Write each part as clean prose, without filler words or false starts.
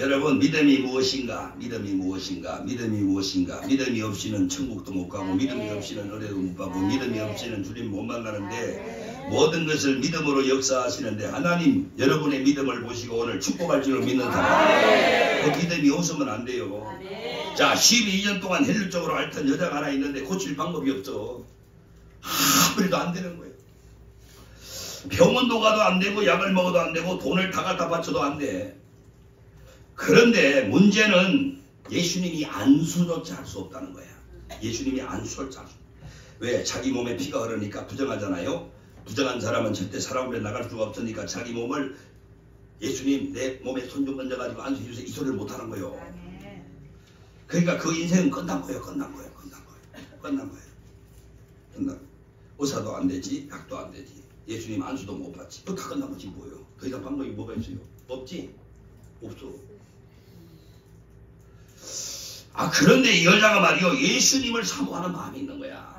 여러분 믿음이 무엇인가? 믿음이 무엇인가? 믿음이 무엇인가? 믿음이 없이는 천국도 못 가고 믿음이 없이는 은혜도 못 받고 믿음이 없이는 주님 못 만나는데 모든 것을 믿음으로 역사하시는데 하나님 여러분의 믿음을 보시고 오늘 축복할 줄을 믿는 사람 그 믿음이 없으면 안 돼요. 자 12년 동안 혈류적으로 앓던 여자가 하나 있는데 고칠 방법이 없어. 아무래도 안 되는 거예요. 병원도 가도 안 되고 약을 먹어도 안 되고 돈을 다 갖다 바쳐도 안 돼. 그런데 문제는 예수님이 안수조차 할 수 없다는 거야. 예수님이 안수조차 할 수 없다. 왜? 자기 몸에 피가 흐르니까 부정하잖아요. 부정한 사람은 절대 사람 앞에 나갈 수가 없으니까 자기 몸을 예수님 내 몸에 손 좀 얹어가지고 안수해 주세요. 이 소리를 못하는 거예요. 그러니까 그 인생은 끝난 거예요. 끝난 거예요. 끝난 거예요. 의사도 안 되지 약도 안 되지. 예수님 안수도 못 받지. 다 끝난 거지 뭐예요. 더 이상 방법이 뭐가 있어요? 없지? 없어. 그런데 이 여자가 말이요 예수님을 사모하는 마음이 있는 거야.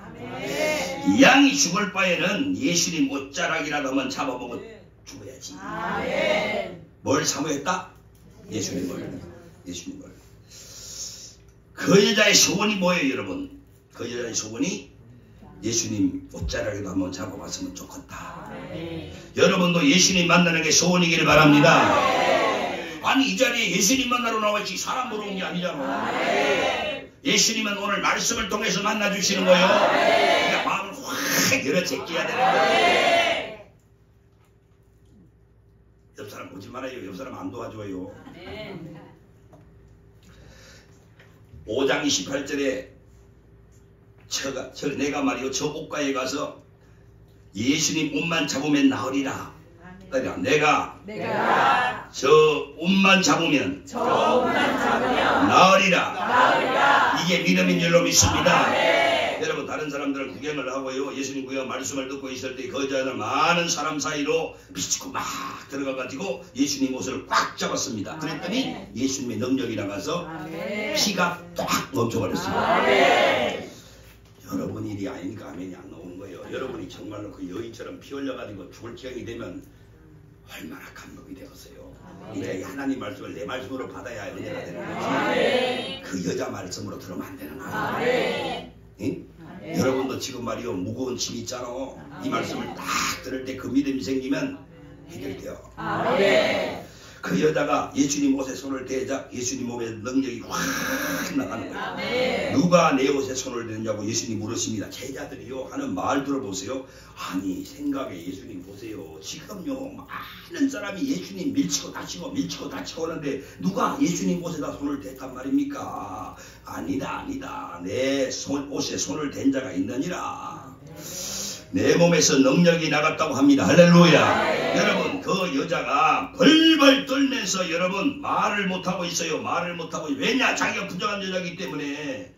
이 양이 죽을 바에는 예수님 옷자락이라도 한번 잡아보고 죽어야지. 뭘 사모했다? 예수님을. 그 여자의 소원이 뭐예요 여러분? 그 여자의 소원이 예수님 옷자락이라도 한번 잡아봤으면 좋겠다. 여러분도 예수님 만나는 게 소원이기를 바랍니다. 아니 이 자리에 예수님 만나러 나왔지 사람 보러 온 게 아니잖아. 예수님은 오늘 말씀을 통해서 만나주시는 거예요. 그러니까 마음을 확 열어 제껴야 되는 거예요. 옆 사람 보지 말아요. 옆 사람 안 도와줘요. 5장 28절에 내가 말이요 저 옷가에 가서 예수님 옷만 잡으면 나으리라. 내가 저 옷만 잡으면 나으리라. 이게 믿음인 줄로 믿습니다. 여러분 다른 사람들은 구경을 하고요 예수님 구경 말씀을 듣고 있을 때 그 여자는 많은 사람 사이로 비치고 막 들어가가지고 예수님 옷을 꽉 잡았습니다. 그랬더니 예수님의 능력이 나가서 피가 딱 멈춰버렸습니다. 여러분 일이 아니니까 아멘이 안 나오는 거예요. 여러분이 정말로 그 여인처럼 피 흘려가지고 죽을 지경이 되면 얼마나 감동이 되었어요. 이제 하나님 말씀을 내 말씀으로 받아야 은혜가 되는 거지. 그 여자 말씀으로 들으면 안 되는 거예요. 응? 여러분도 지금 말이요 무거운 짐이 있잖아. 이 말씀을 딱 들을 때 그 믿음이 생기면 해결돼요. 그 여자가 예수님 옷에 손을 대자 예수님 몸에 능력이 확 나가는 거예요. 누가 내 옷에 손을 대느냐고 예수님 물으십니다. 제자들이요 하는 말 들어보세요. 아니 생각에 예수님 보세요. 지금요 많은 사람이 예수님 밀치고 다치고 하는데 누가 예수님 옷에다 손을 댔단 말입니까? 아니다. 내 옷에 손을 댄 자가 있느니라. 내 몸에서 능력이 나갔다고 합니다. 할렐루야. 여러분 그 여자가 벌벌 떨면서 여러분 말을 못하고 있어요. 왜냐? 자기가 부정한 여자이기 때문에.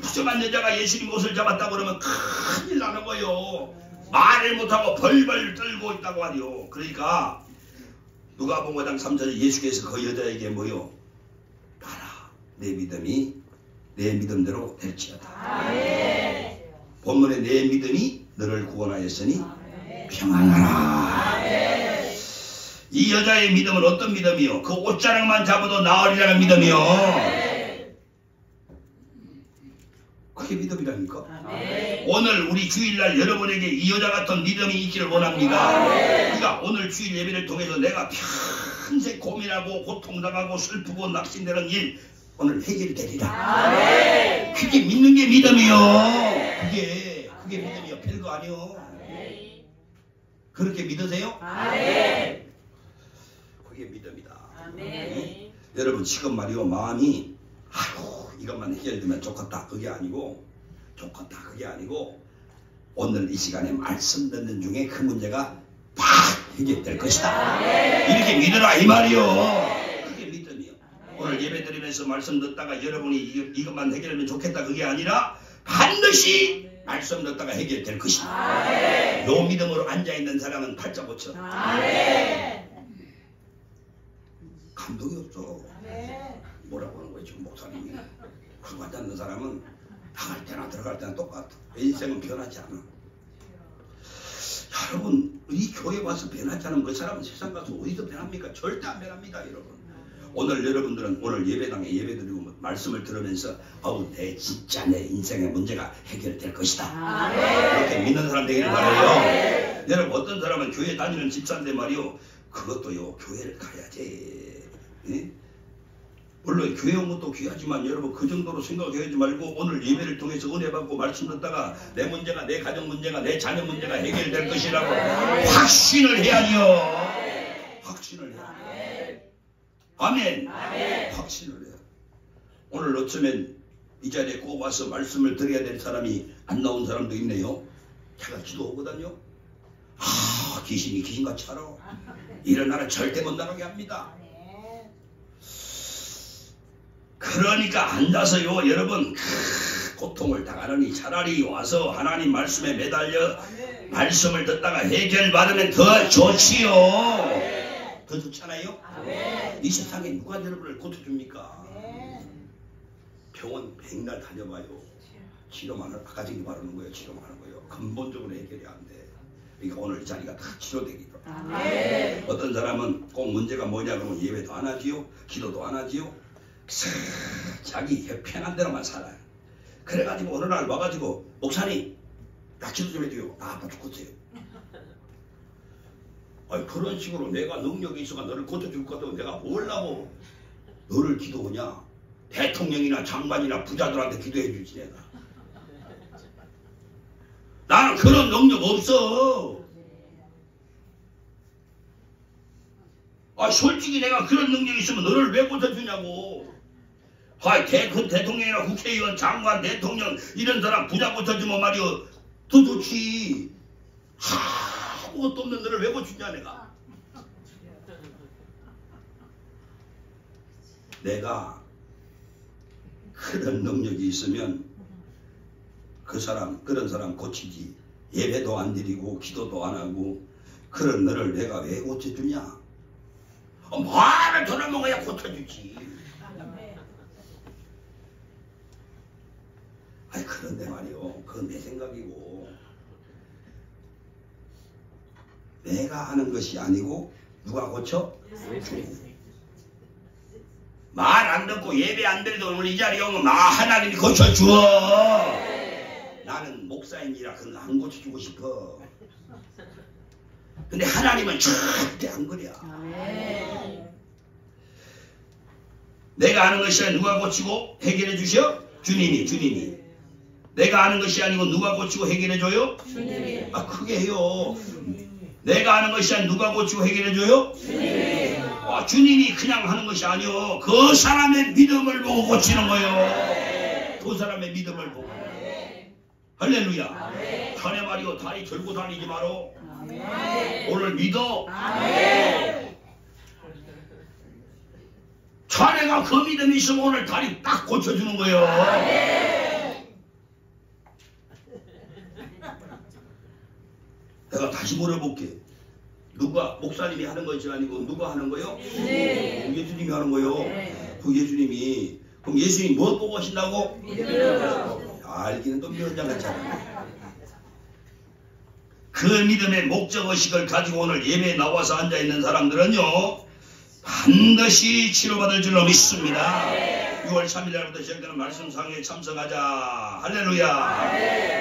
부정한 여자가 예수님 옷을 잡았다고 그러면 큰일 나는 거예요. 말을 못하고 벌벌 떨고 있다고 하죠. 그러니까 누가복음 5장 3절에 예수께서 그 여자에게 뭐요? 가라. 내 믿음이 내 믿음대로 될지어다. 본문에 내 믿음이 너를 구원하였으니 평안하라. 이 여자의 믿음은 어떤 믿음이요? 그 옷자락만 잡아도 나으리라는 믿음이요. 그게 믿음이라니까. 오늘 우리 주일날 여러분에게 이 여자 같은 믿음이 있기를 원합니다. 그러니까 오늘 주일 예배를 통해서 내가 평생 고민하고 고통당하고 슬프고 낙심되는 일 오늘 해결되리라. 그게 믿는 게 믿음이요. 그게 믿음이요. 별거 아니요. 그렇게 믿으세요? 그게 믿음이다. 응? 여러분 지금 말이요 마음이 아이고 이것만 해결되면 좋겠다 그게 아니고 오늘 이 시간에 말씀 듣는 중에 그 문제가 팍 해결될 것이다. 이렇게 믿으라 이 말이요. 그게 믿음이요. 오늘 예배 드리면서 말씀 듣다가 여러분이 이것만 해결하면 좋겠다 그게 아니라 반드시 말씀 듣다가 해결될 것이다. 요 믿음으로 앉아있는 사람은 팔자 고쳐. 감동이 없어. 뭐라고 하는 거야 지금 목사님이. 그러고 앉아있는 사람은 나갈 때나 들어갈 때나 똑같아. 인생은 변하지 않아. 여러분 이 교회 와서 변하지 않은 그 사람은 세상 가서 어디서 변합니까? 절대 안 변합니다 여러분. 오늘 여러분들은 오늘 예배당에 예배드리고 말씀을 들으면서 내 진짜 내 인생의 문제가 해결될 것이다. 이렇게 믿는 사람 되기를 바라요. 여러분 어떤 사람은 교회 다니는 집사인데 말이요. 그것도요 교회를 가야지. 예? 물론 교회 온 것도 귀하지만 여러분 그 정도로 생각하지 말고 오늘 예배를 통해서 은혜 받고 말씀 듣다가 내 문제가 내 가정 문제가 내 자녀 문제가 해결될 것이라고 확신을 해야지요. 확신을 해야. 아멘. 확신을 해요. 오늘 어쩌면 이 자리에 꼭 와서 말씀을 드려야 될 사람이 안 나온 사람도 있네요. 제가 기도하거든요. 귀신이 귀신같이 알아. 이런 나라 절대 못 나가게 합니다. 그러니까 앉아서요 여러분 고통을 당하느니 차라리 와서 하나님 말씀에 매달려 말씀을 듣다가 해결받으면 더 좋지요. 더 좋잖아요. 이 세상에 누가 여러분을 고쳐줍니까? 병원 100날 다녀봐요. 치료만 아까 전에 말하는 거예요. 치료만 하는 거예요. 근본적으로 해결이 안 돼. 그러니까 오늘 이 자리가 다 치료되기로. 어떤 사람은 꼭 문제가 뭐냐 그러면 예배도 안 하지요. 기도도 안 하지요. 자기 편한 대로만 살아요. 그래가지고 어느 날 와가지고 목사님 나 기도 좀 해줘요. 아빠 죽겠어요. 그런 식으로 내가 능력이 있어가 너를 고쳐줄 것도 내가 뭘라고 너를 기도하냐. 대통령이나 장관이나 부자들한테 기도해 주지 내가. 나는 그런 능력 없어. 솔직히 내가 그런 능력이 있으면 너를 왜 고쳐주냐고. 대통령이나 국회의원, 장관, 대통령 이런 사람 부자 고쳐주면 말이요 더 좋지. 아무것도 없는 너를 왜 고쳐주냐 내가. 내가 그런 능력이 있으면 그런 사람 고치지. 예배도 안 드리고 기도도 안 하고 그런 너를 내가 왜 고쳐주냐. 말을 들어먹어야 고쳐주지. 그런데 말이요 그건 내 생각이고 내가 하는 것이 아니고 누가 고쳐? 말 안 듣고 예배 안 드려도 오늘 이 자리에 오면 하나님이 고쳐주어. 나는 목사인지라 그런 거 안 고쳐주고 싶어. 근데 하나님은 절대 안 그래. 내가 하는 것이 아니라 누가 고치고 해결해 주셔? 주님이. 내가 하는 것이 아니고 누가 고치고 해결해 줘요? 주님이. 크게 해요. 내가 하는 것이 아니라 누가 고치고 해결해 줘요? 주님이. 주님이 그냥 하는 것이 아니요. 그 사람의 믿음을 보고 고치는 거예요. 그 사람의 믿음을 보고. 할렐루야. 자네 말이요 다리 들고 다니지 마로. 오늘 믿어. 자네가 그 믿음이 있으면 오늘 다리 딱 고쳐주는 거예요. 내가 다시 물어볼게. 누가 목사님이 하는 것이 아니고 누가 하는 거요? 예수님이 하는 거요. 그 예수님이 그럼 예수님이 뭐 보고 하신다고? 알기는 또 면장했잖아. 그 믿음의 목적의식을 가지고 오늘 예배에 나와서 앉아있는 사람들은요 반드시 치료받을 줄로 믿습니다. 6월 3일 날부터 시작되는 말씀상에 참석하자. 할렐루야.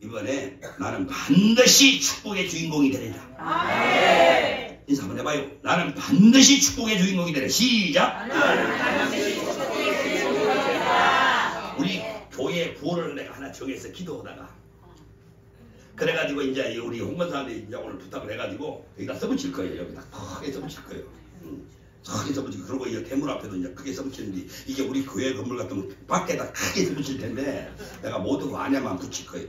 이번에 나는 반드시 축복의 주인공이 되리라. 인사 한번 해봐요. 나는 반드시 축복의 주인공이 되리라. 시작. 우리 교회 구호를 내가 하나 정해서 기도하다가 그래가지고 이제 우리 홍건사한테 이제 오늘 부탁을 해가지고 여기다 써붙일 거예요. 여기다 크게 써붙일 거예요. 크게 써붙이고 그러고 이 대문 앞에도 이제 크게 써붙이는데 이게 우리 교회 건물 같으면 밖에다 크게 써붙일 텐데 내가 모두 안에만 붙일 거예요.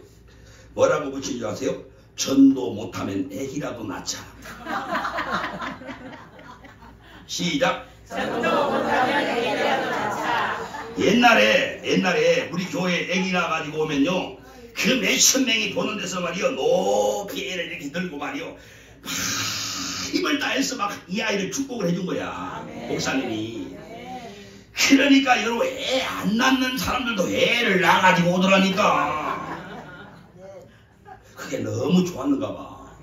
뭐라고 붙인 줄 아세요? 전도 못하면 애기라도 낳자. 시작. 전도 못하면 애기라도 낳자. 옛날에 우리 교회 애기 낳아가지고 오면요 그 몇천 명이 보는 데서 말이요 높이 애를 이렇게 들고 말이요 힘을 다해서 막 이 아이를 축복을 해준 거야. 목사님이. 그러니까 여러분 애 안 낳는 사람들도 애를 낳아가지고 오더라니까. 그게 너무 좋았는가 봐.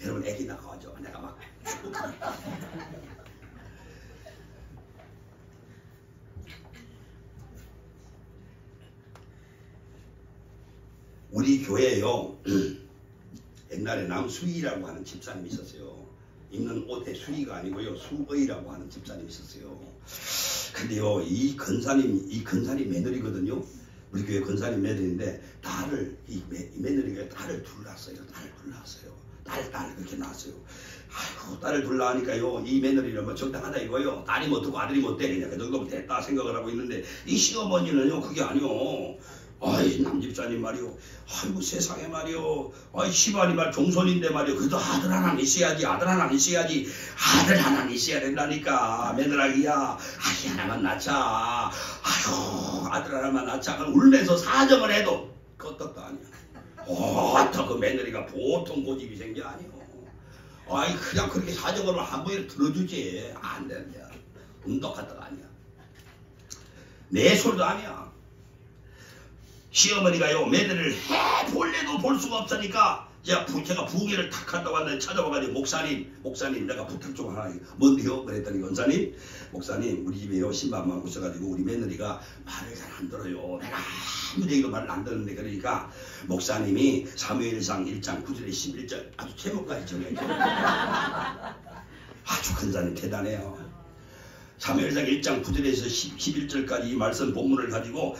여러분 애기 나가죠. 내가 막 우리 교회에요. 옛날에 남수희라고 하는 집사님이 있었어요. 입는 옷에 수희가 아니고요. 수의라고 하는 집사님이 있었어요. 근데요, 이 근사님 며느리거든요. 우리 교회 근사님 며느리인데 이 며느리가 딸을 둘렀어요. 딸 그렇게 낳았어요. 아이고, 딸을 둘러하니까요, 이 며느리는 뭐 적당하다 이거요. 딸이 뭐 어떻고 아들이 뭐 때리냐. 그 정도면 됐다 생각을 하고 있는데, 이 시어머니는요, 그게 아니요. 아이, 남집사님 말이요. 아이고, 세상에 말이요. 아이, 시발이 말 종손인데 말이요. 그래도 아들 하나 있어야지. 아들 하나 있어야 된다니까. 며느라기야. 아이, 하나만 낳자. 아이고, 아들 하나만 낳자. 그럼 울면서 사정을 해도 끄떡도 아니야. 그 며느리가 보통 고집이 생겨 아니요. 아이, 그냥 그렇게 사정을 한 번에 들어주지. 안 된다. 운덕하다가 아니야. 내 소리도 아니야. 시어머니가요, 며느리를 해볼래도 볼 수가 없으니까 제가 부계를 탁 한다고 하는데 찾아와가지고 목사님 내가 부탁 좀 하나. 뭔데요? 그랬더니 목사님 우리 집에요 10만만 오셔가지고 우리 며느리가 말을 잘 안 들어요. 내가 아무 얘기도 말을 안 듣는데, 그러니까 목사님이 사무엘상 1장 9절에 11절 아주 제목까지 정해줘. 아주 근사님 대단해요. 사무엘상 1장 9절에서 11절까지 이 말씀 본문을 가지고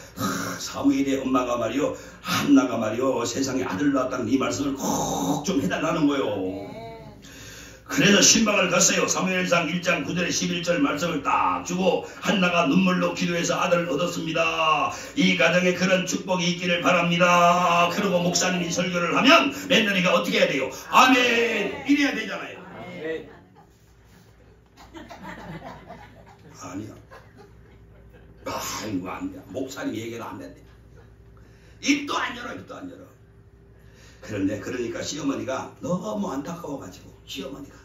사무엘의 엄마가 말이요, 한나가 말이요, 세상에 아들 낳았다는 이 말씀을 꼭 좀 해달라는 거요. 그래서 신방을 갔어요. 사무엘상 1장 9절에 11절 말씀을 딱 주고 한나가 눈물로 기도해서 아들을 얻었습니다. 이 가정에 그런 축복이 있기를 바랍니다. 그리고 목사님이 설교를 하면 며느리가 어떻게 해야 돼요? 아멘 이래야 되잖아요. 아니야. 아이고, 안 돼. 목사님 얘기도 안 된대. 입도 안 열어. 그런데 그러니까 시어머니가 너무 안타까워가지고 시어머니가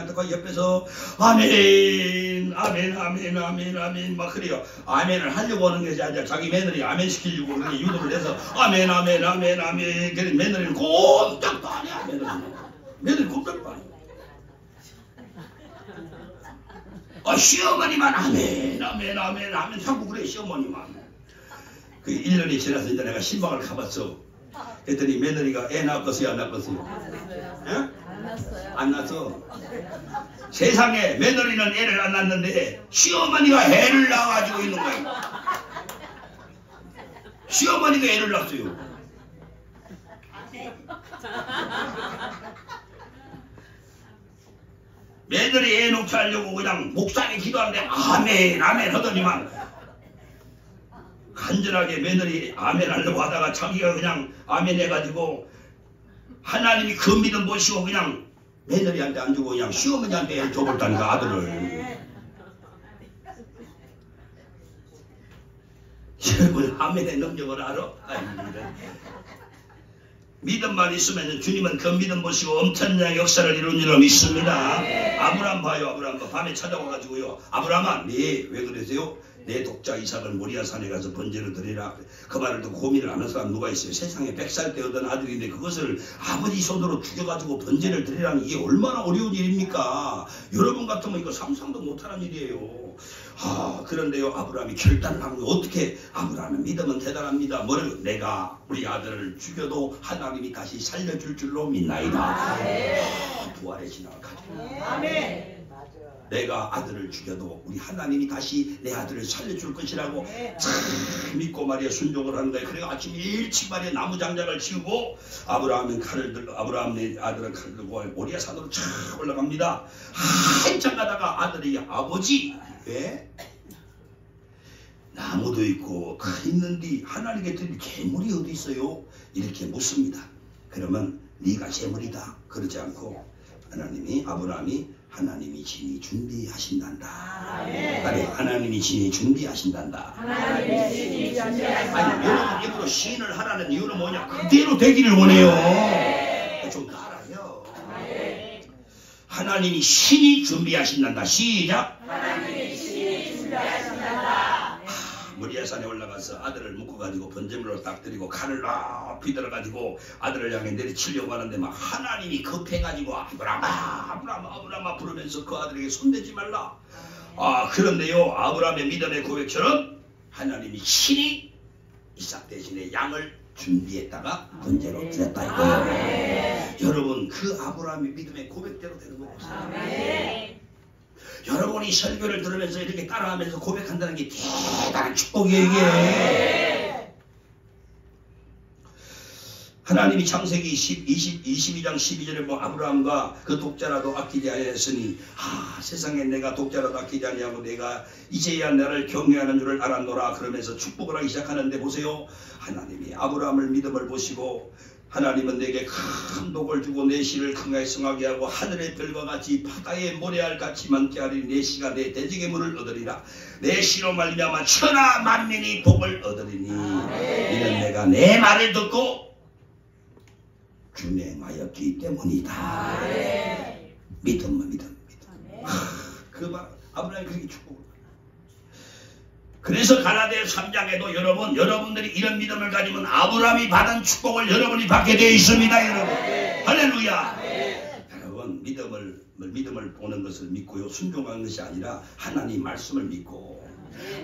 안타까워 옆에서 아멘 막 그래요. 아멘을 하려고 하는 것이 아니라 자기 며느리 아멘 시키려고 그렇게 유도를 해서 아멘. 그래 며느리는 꼼짝도 안 해. 며느리 꼼짝도 안 해. 시어머니만 아멘 자꾸 그래. 시어머니만. 그 1년이 지나서 이제 내가 신방을 가봤어. 그랬더니 며느리가 애 낳았어요 안 낳았어요? 안 낳았어. 세상에 며느리는 애를 안 낳았는데 시어머니가 애를 낳아가지고 있는 거야. 시어머니가 애를 낳았어요. 며느리 애 놓게 하려고 그냥 목사님 기도하는데 아멘 하더니만 간절하게 며느리 아멘 하려고 하다가 자기가 그냥 아멘 해가지고 하나님이 그 믿음 보시고 그냥 며느리한테 안 주고 그냥 시어머니한테 줘버렸다니까, 아들을. 여러분 아멘의 능력을 알아? 믿음만 있으면 주님은 그 믿음 보시고 엄청난 역사를 이룬 줄로 믿습니다. 아브라함 봐요. 밤에 찾아와가지고요. 아브라함아, 네 왜 그러세요? 내 독자 이삭을 모리아 산에 가서 번제를 드리라. 그 말을 듣고 고민을 하는 사람 누가 있어요? 세상에 100살 때 얻은 아들인데 그것을 아버지 손으로 죽여가지고 번제를 드리라는 이게 얼마나 어려운 일입니까? 여러분 같으면 이거 상상도 못하는 일이에요. 그런데요, 아브라함이 결단을 한 거예요. 어떻게? 아브라함의 믿음은 대단합니다. 뭐를? 내가 우리 아들을 죽여도 하나님이 다시 살려줄 줄로 믿나이다. 부활의 신앙을 가지고. 아멘. 내가 아들을 죽여도 우리 하나님이 다시 내 아들을 살려줄 것이라고 참 믿고 말이야 순종을 하는 거예요. 그래서 아침 일찍 말이야 나무 장작을 치우고 아브라함의 아들은 칼을 들고 모리아 산으로 쫙 올라갑니다. 한참 가다가 아들이 아버지 왜? 나무도 있고 있는데 하나님께 드릴 재물이 어디 있어요? 이렇게 묻습니다. 그러면 네가 재물이다. 그러지 않고 하나님이 친히 준비하신단다. 아니, 하나님이 친히 준비하신단다. 아니, 여러분 입으로 시인을 하라는 이유는 뭐냐? 그대로 되기를 원해요. 좀 따라해요. 하나님이 친히 준비하신단다. 시작. 하나님이 친히 준비하신단다. 모리아산에 올라가서 아들을 묶어가지고 번제물로 딱 드리고 칼을 높이 들어가지고 아들을 향해 내리치려고 하는데 막 하나님이 급해가지고 아브라함아 부르면서 그 아들에게 손대지 말라. 그런데요, 아브라함의 믿음의 고백처럼 하나님이 친히 이삭 대신에 양을 준비했다가 번제로 드렸다 이거예요. 여러분, 그 아브라함의 믿음의 고백대로 되는 거예요. 여러분이 설교를 들으면서 이렇게 따라하면서 고백한다는 게 대단한 축복이에요. 이게 하나님이 창세기 22장 12절에 뭐 아브라함과 그 독자라도 아끼지 아니하였으니 세상에 내가 독자라도 아끼지 아니하고 내가 이제야 나를 경외하는 줄을 알았노라 그러면서 축복을 하기 시작하는데 보세요. 하나님이 아브라함을 믿음을 보시고 하나님은 내게 큰 복을 주고 내 씨를 강하게 성하게 하고 하늘의 별과 같이 바다의 모래알 같이 많게 하리니 내 씨가 내 대적의 물을 얻으리라. 내 씨로 말미암아 천하 만민이 복을 얻으리니 이는 내가 내 말을 듣고 준행하였기 때문이다. 믿음. 그 말 아브라함이 그렇게 축복을. 그래서 갈라디아 3장에도 여러분들이 이런 믿음을 가지면 아브라함이 받은 축복을 여러분이 받게 되어 있습니다. 여러분, 할렐루야. 여러분, 믿음을 보는 것을 믿고요, 순종하는 것이 아니라 하나님 말씀을 믿고,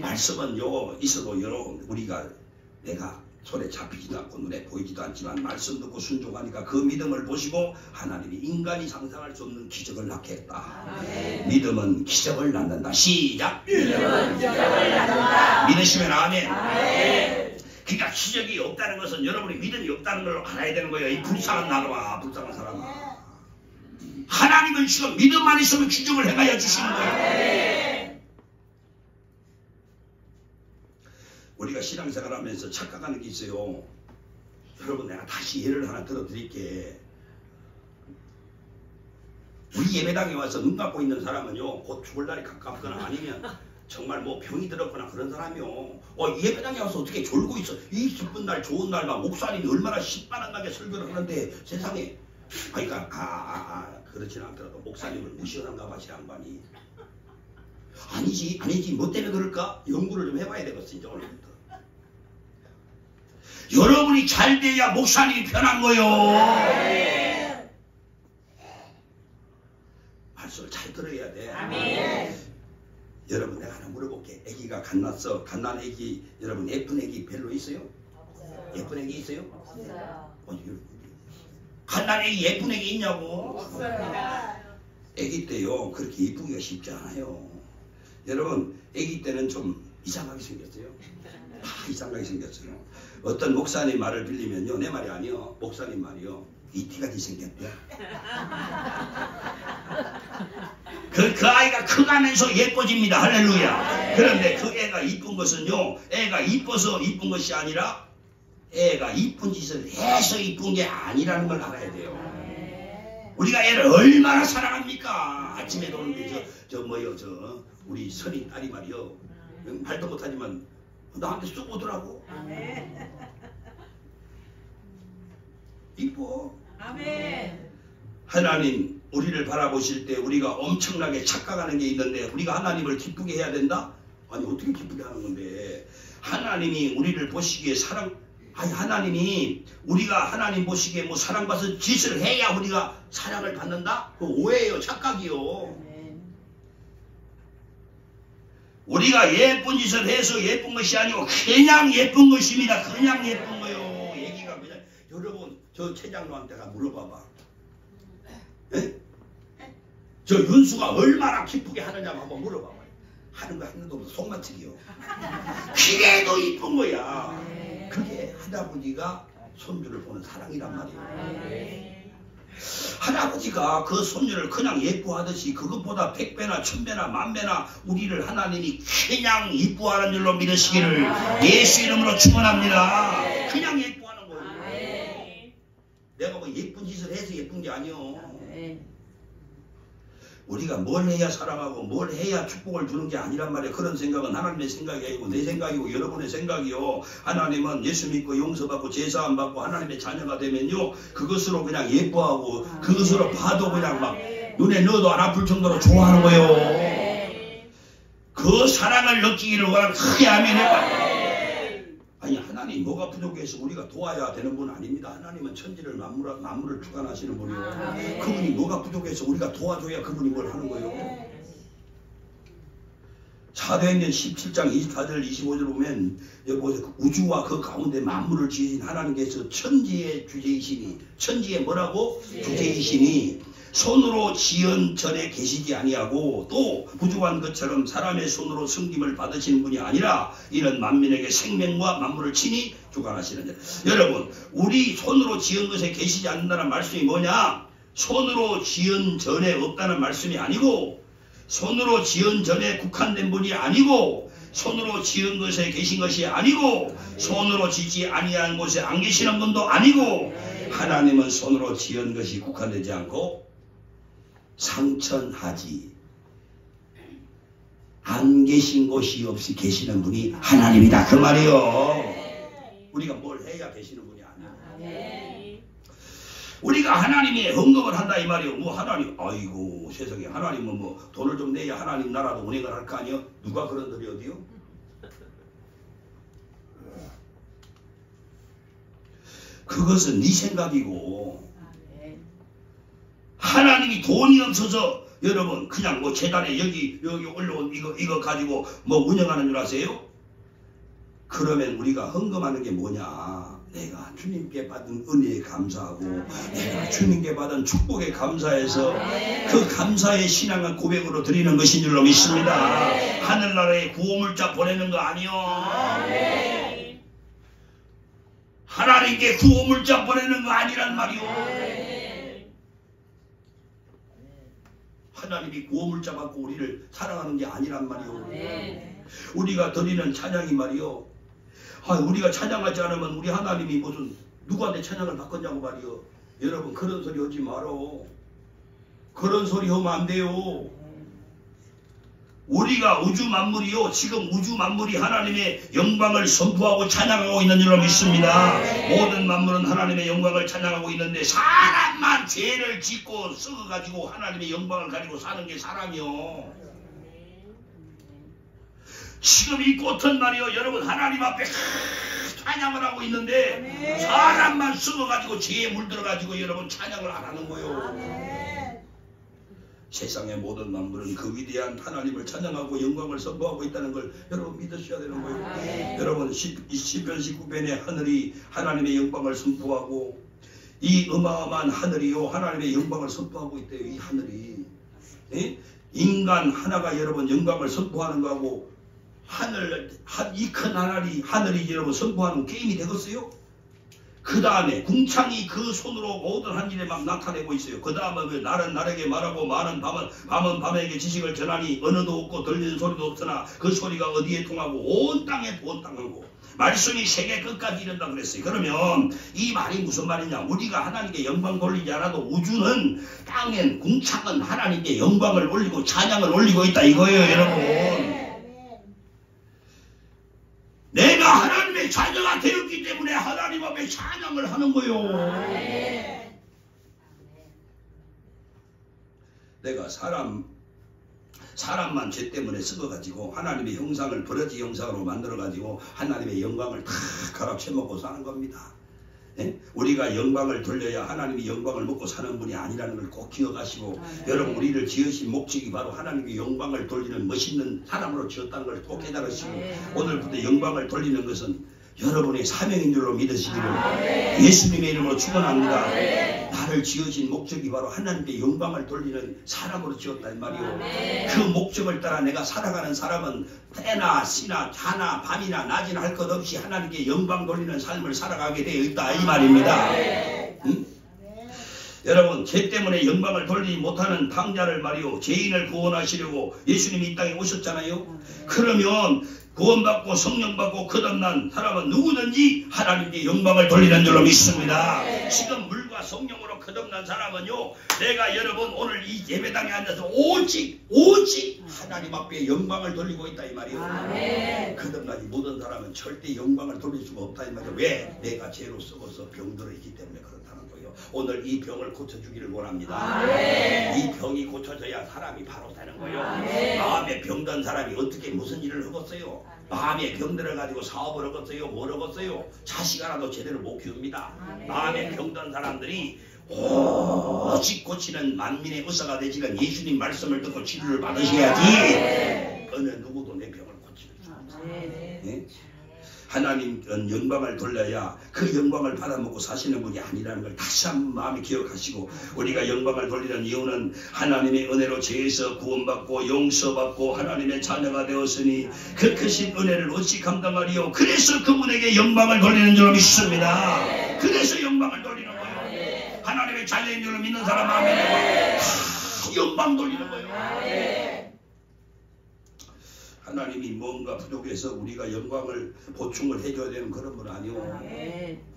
말씀은 있어도 우리가 내가 손에 잡히지도 않고 눈에 보이지도 않지만 말씀 듣고 순종하니까 그 믿음을 보시고 하나님이 인간이 상상할 수 없는 기적을 낳게 했다. 믿음은 기적을 낳는다. 시작. 믿음은 기적을 낳는다. 믿으시면 아멘. 그러니까 기적이 없다는 것은 여러분이 믿음이 없다는 걸 알아야 되는 거예요. 이 불쌍한 나라와 불쌍한 사람아. 하나님은 지금 믿음만 있으면 기적을 행하여 주시는 거예요. 우리가 신앙생활 하면서 착각하는 게 있어요. 여러분, 내가 다시 예를 하나 들어드릴게. 우리 예배당에 와서 눈 감고 있는 사람은요, 곧 죽을 날이 가깝거나 아니면 정말 뭐 병이 들었거나 그런 사람이요. 예배당에 와서 어떻게 졸고 있어. 이 기쁜 날, 좋은 날, 막 목사님이 얼마나 신바람나게 설교를 하는데 세상에. 그러니까, 그렇지는 않더라도 목사님을 무시하는가 봐, 양반이. 아니지. 뭐 때문에 그럴까? 연구를 좀 해봐야 되겠어, 이제 오늘부터. 여러분이 잘 돼야 목사님이 편한 거요. 말씀을 잘 들어야 돼. 아멘. 여러분, 내가 하나 물어볼게. 아기가 갓났어. 갓난 아기, 여러분 예쁜 아기 별로 있어요? 없어요. 예쁜 아기 있어요? 없어요. 갓난 아기 예쁜 아기 있냐고? 없어요. 아기 때요, 그렇게 예쁘기가 쉽지 않아요. 여러분, 아기 때는 좀 이상하게 생겼어요. 다 이상하게 생겼어요. 어떤 목사님 말을 빌리면요, 내 말이 아니요, 목사님 말이요, 이티같이 생겼대. 그 아이가 커가면서 예뻐집니다. 할렐루야. 그런데 그 애가 이쁜 것은요, 애가 이뻐서 이쁜 것이 아니라 애가 이쁜 짓을 해서 이쁜 게 아니라는 걸 알아야 돼요. 우리가 애를 얼마나 사랑합니까? 아침에도 오는데 우리 선이 딸이 말이요, 말도 못하지만 나한테 쑥 오더라고. 이뻐. 아멘. 하나님 우리를 바라보실 때 우리가 엄청나게 착각하는 게 있는데, 우리가 하나님을 기쁘게 해야 된다? 아니, 어떻게 기쁘게 하는 건데? 하나님이 우리를 보시기에 하나님이 우리가 하나님 보시기에 뭐 사랑받아서 짓을 해야 우리가 사랑을 받는다? 그거 오해예요. 착각이요. 우리가 예쁜 짓을 해서 예쁜 것이 아니고 그냥 예쁜 것입니다. 그냥 예쁜 거요. 얘기가 그냥. 여러분, 저 최장로한테가 물어봐봐. 에? 저 윤수가 얼마나 기쁘게 하느냐고 한번 물어봐봐. 하는 거 하나도 없어. 속마치기요. 그래도 이쁜 거야. 그게 할아버지가 손주를 보는 사랑이란 말이에요. 할아버지가 그 손녀를 그냥 예뻐하듯이 그것보다 100배나 1000배나 10,000배나 우리를 하나님이 그냥 예뻐하는 줄로 믿으시기를 예수 이름으로 축원합니다. 그냥 예뻐하는 거예요. 내가 뭐 예쁜 짓을 해서 예쁜 게 아니요. 우리가 뭘 해야 사랑하고 뭘 해야 축복을 주는 게 아니란 말이에요. 그런 생각은 하나님의 생각이 아니고 내 생각이고 여러분의 생각이요. 하나님은 예수 믿고 용서받고 제사함 받고 하나님의 자녀가 되면요, 그것으로 그냥 예뻐하고 그것으로 봐도 그냥 막 눈에 넣어도 안 아플 정도로 좋아하는 거예요. 그 그 사랑을 느끼기를 원하면 크게 아멘 해봐. 아니 하나님 뭐가 부족해서 우리가 도와야 되는 분 아닙니다. 하나님은 천지를 만물을 주관하시는 분이요. 그분이 뭐가 부족해서 우리가 도와줘야 그분이 뭘 하는 거예요. 사도행전 17장 24절 25절 보면 여기 보세요. 우주와 그 가운데 만물을 지으신 하나님께서 천지의 주제이시니, 천지의 뭐라고? 주제이시니 손으로 지은 전에 계시지 아니하고 또 부족한 것처럼 사람의 손으로 섬김을 받으시는 분이 아니라 이는 만민에게 생명과 만물을 친히 주관하시는 자. 여러분 우리 손으로 지은 것에 계시지 않는다는 말씀이 뭐냐? 손으로 지은 전에 없다는 말씀이 아니고, 손으로 지은 전에 국한된 분이 아니고, 손으로 지은 것에 계신 것이 아니고, 손으로 지지 아니한 곳에 안 계시는 분도 아니고, 하나님은 손으로 지은 것이 국한되지 않고 상천하지 안 계신 곳이 없이 계시는 분이 하나님이다 그 말이요. 우리가 뭘 해야 계시는 분이 아니야. 우리가 하나님의 헌금을 한다 이 말이요. 뭐 하나님 아이고 세상에 하나님은 뭐 돈을 좀 내야 하나님 나라도 운행을 할 거 아니요. 누가 그런 들이 어디요? 그것은 네 생각이고, 하나님이 돈이 없어서 여러분 그냥 뭐 재단에 여기 올라온 이거 가지고 뭐 운영하는 줄 아세요? 그러면 우리가 헌금하는 게 뭐냐? 내가 주님께 받은 은혜에 감사하고 내가 주님께 받은 축복에 감사해서 그 감사의 신앙을 고백으로 드리는 것인 줄로 믿습니다. 하늘나라에 구호물자 보내는 거 아니요. 하나님께 구호물자 보내는 거 아니란 말이요. 하나님이 구호물자 받고 우리를 사랑하는 게 아니란 말이요. 우리가 드리는 찬양이 말이요. 우리가 찬양하지 않으면 우리 하나님이 무슨 누구한테 찬양을 바꿨냐고 말이요. 여러분 그런 소리 하지 말어. 그런 소리 하면 안 돼요. 우리가 우주 만물이요. 지금 우주 만물이 하나님의 영광을 선포하고 찬양하고 있는 줄로 믿습니다. 모든 만물은 하나님의 영광을 찬양하고 있는데 사람만 죄를 짓고 썩어가지고 하나님의 영광을 가지고 사는 게 사람이요. 지금 이 꽃은 말이요. 여러분 하나님 앞에 찬양을 하고 있는데 사람만 썩어가지고 죄에 물들어가지고 여러분 찬양을 안 하는 거예요. 세상의 모든 만물은 그 위대한 하나님을 찬양하고 영광을 선포하고 있다는 걸 여러분 믿으셔야 되는 거예요. 여러분 시편 19편에 하늘이 하나님의 영광을 선포하고 이 어마어마한 하늘이요 하나님의 영광을 선포하고 있대요. 이 하늘이 인간 하나가 여러분 영광을 선포하는 거하고 이 큰 하늘이 여러분 선포하는 게임이 되겠어요? 그 다음에 궁창이 그 손으로 모든 한 일에 막 나타내고 있어요. 그 다음에 날은 날에게 말하고 밤은 밤에게 지식을 전하니 언어도 없고 들리는 소리도 없으나 그 소리가 어디에 통하고 온 땅에 통하고 말씀이 세계 끝까지 이른다 그랬어요. 그러면 이 말이 무슨 말이냐? 우리가 하나님께 영광 돌리지 않아도 우주는 땅엔 궁창은 하나님께 영광을 올리고 찬양을 올리고 있다 이거예요 여러분. 내가 하나님의 자녀가 되었기 때문에 하나님 앞에 찬양을 하는 거요. 내가 사람만 죄 때문에 썩어가지고 하나님의 형상을 버러지 형상으로 만들어가지고 하나님의 영광을 다 가로채먹고 사는 겁니다. 우리가 영광을 돌려야 하나님이 영광을 먹고 사는 분이 아니라는 걸 꼭 기억하시고 여러분 우리를 지으신 목적이 바로 하나님의 영광을 돌리는 멋있는 사람으로 지었다는 걸 꼭 깨달으시고 오늘부터 영광을 돌리는 것은 여러분의 사명인 줄로 믿으시기를 예수님의 이름으로 축원합니다. 나를 지으신 목적이 바로 하나님께 영광을 돌리는 사람으로 지었다 이 말이요. 그 목적을 따라 내가 살아가는 사람은 때나 시나 자나 밤이나 낮이나 할 것 없이 하나님께 영광 돌리는 삶을 살아가게 되어 있다 이 말입니다. 응? 여러분 죄 때문에 영광을 돌리지 못하는 탕자를 말이요. 죄인을 구원하시려고 예수님이 이 땅에 오셨잖아요. 그러면 구원받고 성령받고 거듭난 사람은 누구든지 하나님께 영광을 돌리는 줄로 믿습니다. 지금 물과 성령으로 거듭난 사람은요. 내가 여러분 오늘 이 예배당에 앉아서 오직 하나님 앞에 영광을 돌리고 있다 이 말이에요. 거듭나지 못한 사람은 절대 영광을 돌릴 수가 없다 이 말이에요. 왜? 내가 죄로 썩어서 병들어 있기 때문에 그렇다는 거예요. 오늘 이 병을 고쳐주기를 원합니다. 아멘. 이 병이 고쳐져야 사람이 바로 되는 거예요. 아멘. 마음에 병든 사람이 어떻게 무슨 일을 하겠어요? 마음에 병들어 가지고 사업을 하겠어요? 뭘 하겠어요? 자식 하나도 제대로 못 키웁니다. 아멘. 마음에 병든 사람들이 오직 고치는 만민의 의사가 되시는 예수님 말씀을 듣고 치료를 받으셔야지 어느 누구도 내 병을 고치는 줄 없어요. 네? 하나님은 영광을 돌려야 그 영광을 받아먹고 사시는 분이 아니라는 걸 다시 한번 마음에 기억하시고, 우리가 영광을 돌리는 이유는 하나님의 은혜로 죄에서 구원받고 용서받고 하나님의 자녀가 되었으니 그 크신 은혜를 어찌 감당하리요. 그래서 그분에게 영광을 돌리는 줄 믿습니다. 그래서 영광을 돌리는 거예요. 하나님의 자녀인 줄 믿는 사람 아멘. 영광 돌리는 거예요. 하나님이 뭔가 부족해서 우리가 영광을 보충을 해줘야 되는 그런 분 아니오.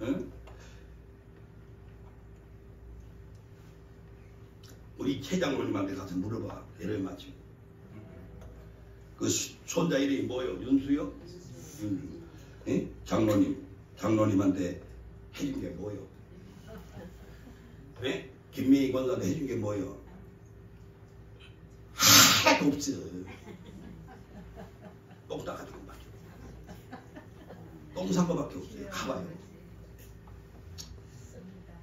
응? 우리 최장로님한테 가서 물어봐. 예를 맞죠. 그 손자 이름이 뭐요? 윤수요? 윤수. 응? 장로님한테 해준 게 뭐요? 네? 김민희 권사한테 해준 게 뭐요? 하나도 없어. 똥 싸가지고 맞죠. 똥 산 거밖에 없어요. 가봐요.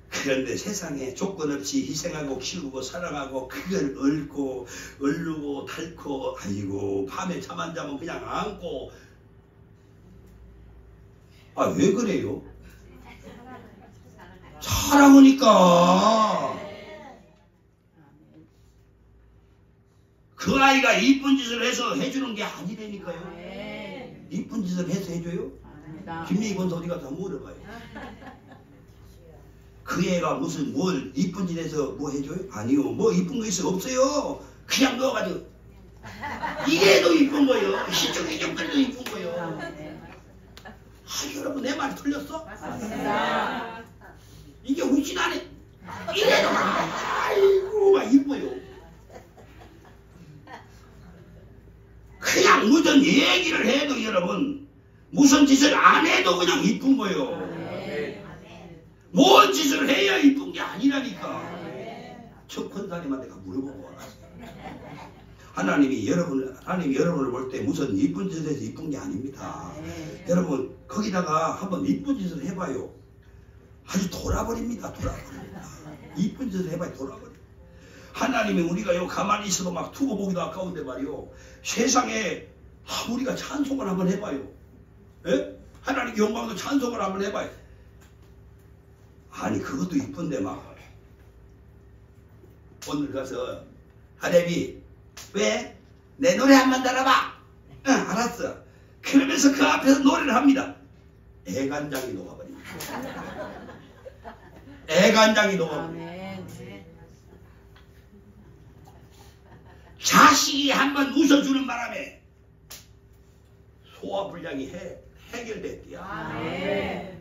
그런데 세상에 조건 없이 희생하고 키우고 사랑하고 그걸 얼르고 닳고 아이고 밤에 잠 안 자면 그냥 안고. 아 왜 그래요? 사랑하니까. 그 아이가 이쁜 짓을 해서 해주는 게 아니라니까요. 이쁜 짓을 해서 해줘요? 김민희 권사 어디 가서 물어봐요. 그 애가 무슨 뭘 이쁜 짓 해서 뭐 해줘요? 아니요. 뭐 이쁜 거 있어요? 없어요. 그냥 넣어가지고 이래도 이쁜 거예요. 희죽희죽거려도 이쁜 거예요. 아 여러분 내 말 틀렸어? 맞습니다. 이게 우진하네. 이래도 아이고 막 이뻐요. 그냥 무슨 얘기를 해도 여러분 무슨 짓을 안 해도 그냥 이쁜 거예요. 뭔 짓을 해야 이쁜 게 아니라니까. 저 권사님한테 가 물어보고 와라. 하나님이 여러분을 볼 때 무슨 이쁜 짓을 해서 이쁜 게 아닙니다. 여러분 거기다가 한번 이쁜 짓을 해봐요. 아주 돌아버립니다. 이쁜 짓을 해봐요. 돌아버려. 하나님이 우리가 요 가만히 있어도 막 두고 보기도 아까운데 말이요. 세상에 우리가 찬송을 한번 해봐요. 예? 하나님 영광도 찬송을 한번 해봐요. 아니 그것도 이쁜데 막 오늘 가서 하래비 왜? 내 노래 한번 달아봐. 응 알았어. 그러면서 그 앞에서 노래를 합니다. 애간장이 녹아버립니다. 애간장이 녹아버립니다. 자식이 한번 웃어주는 바람에 소화불량이 해결됐대요.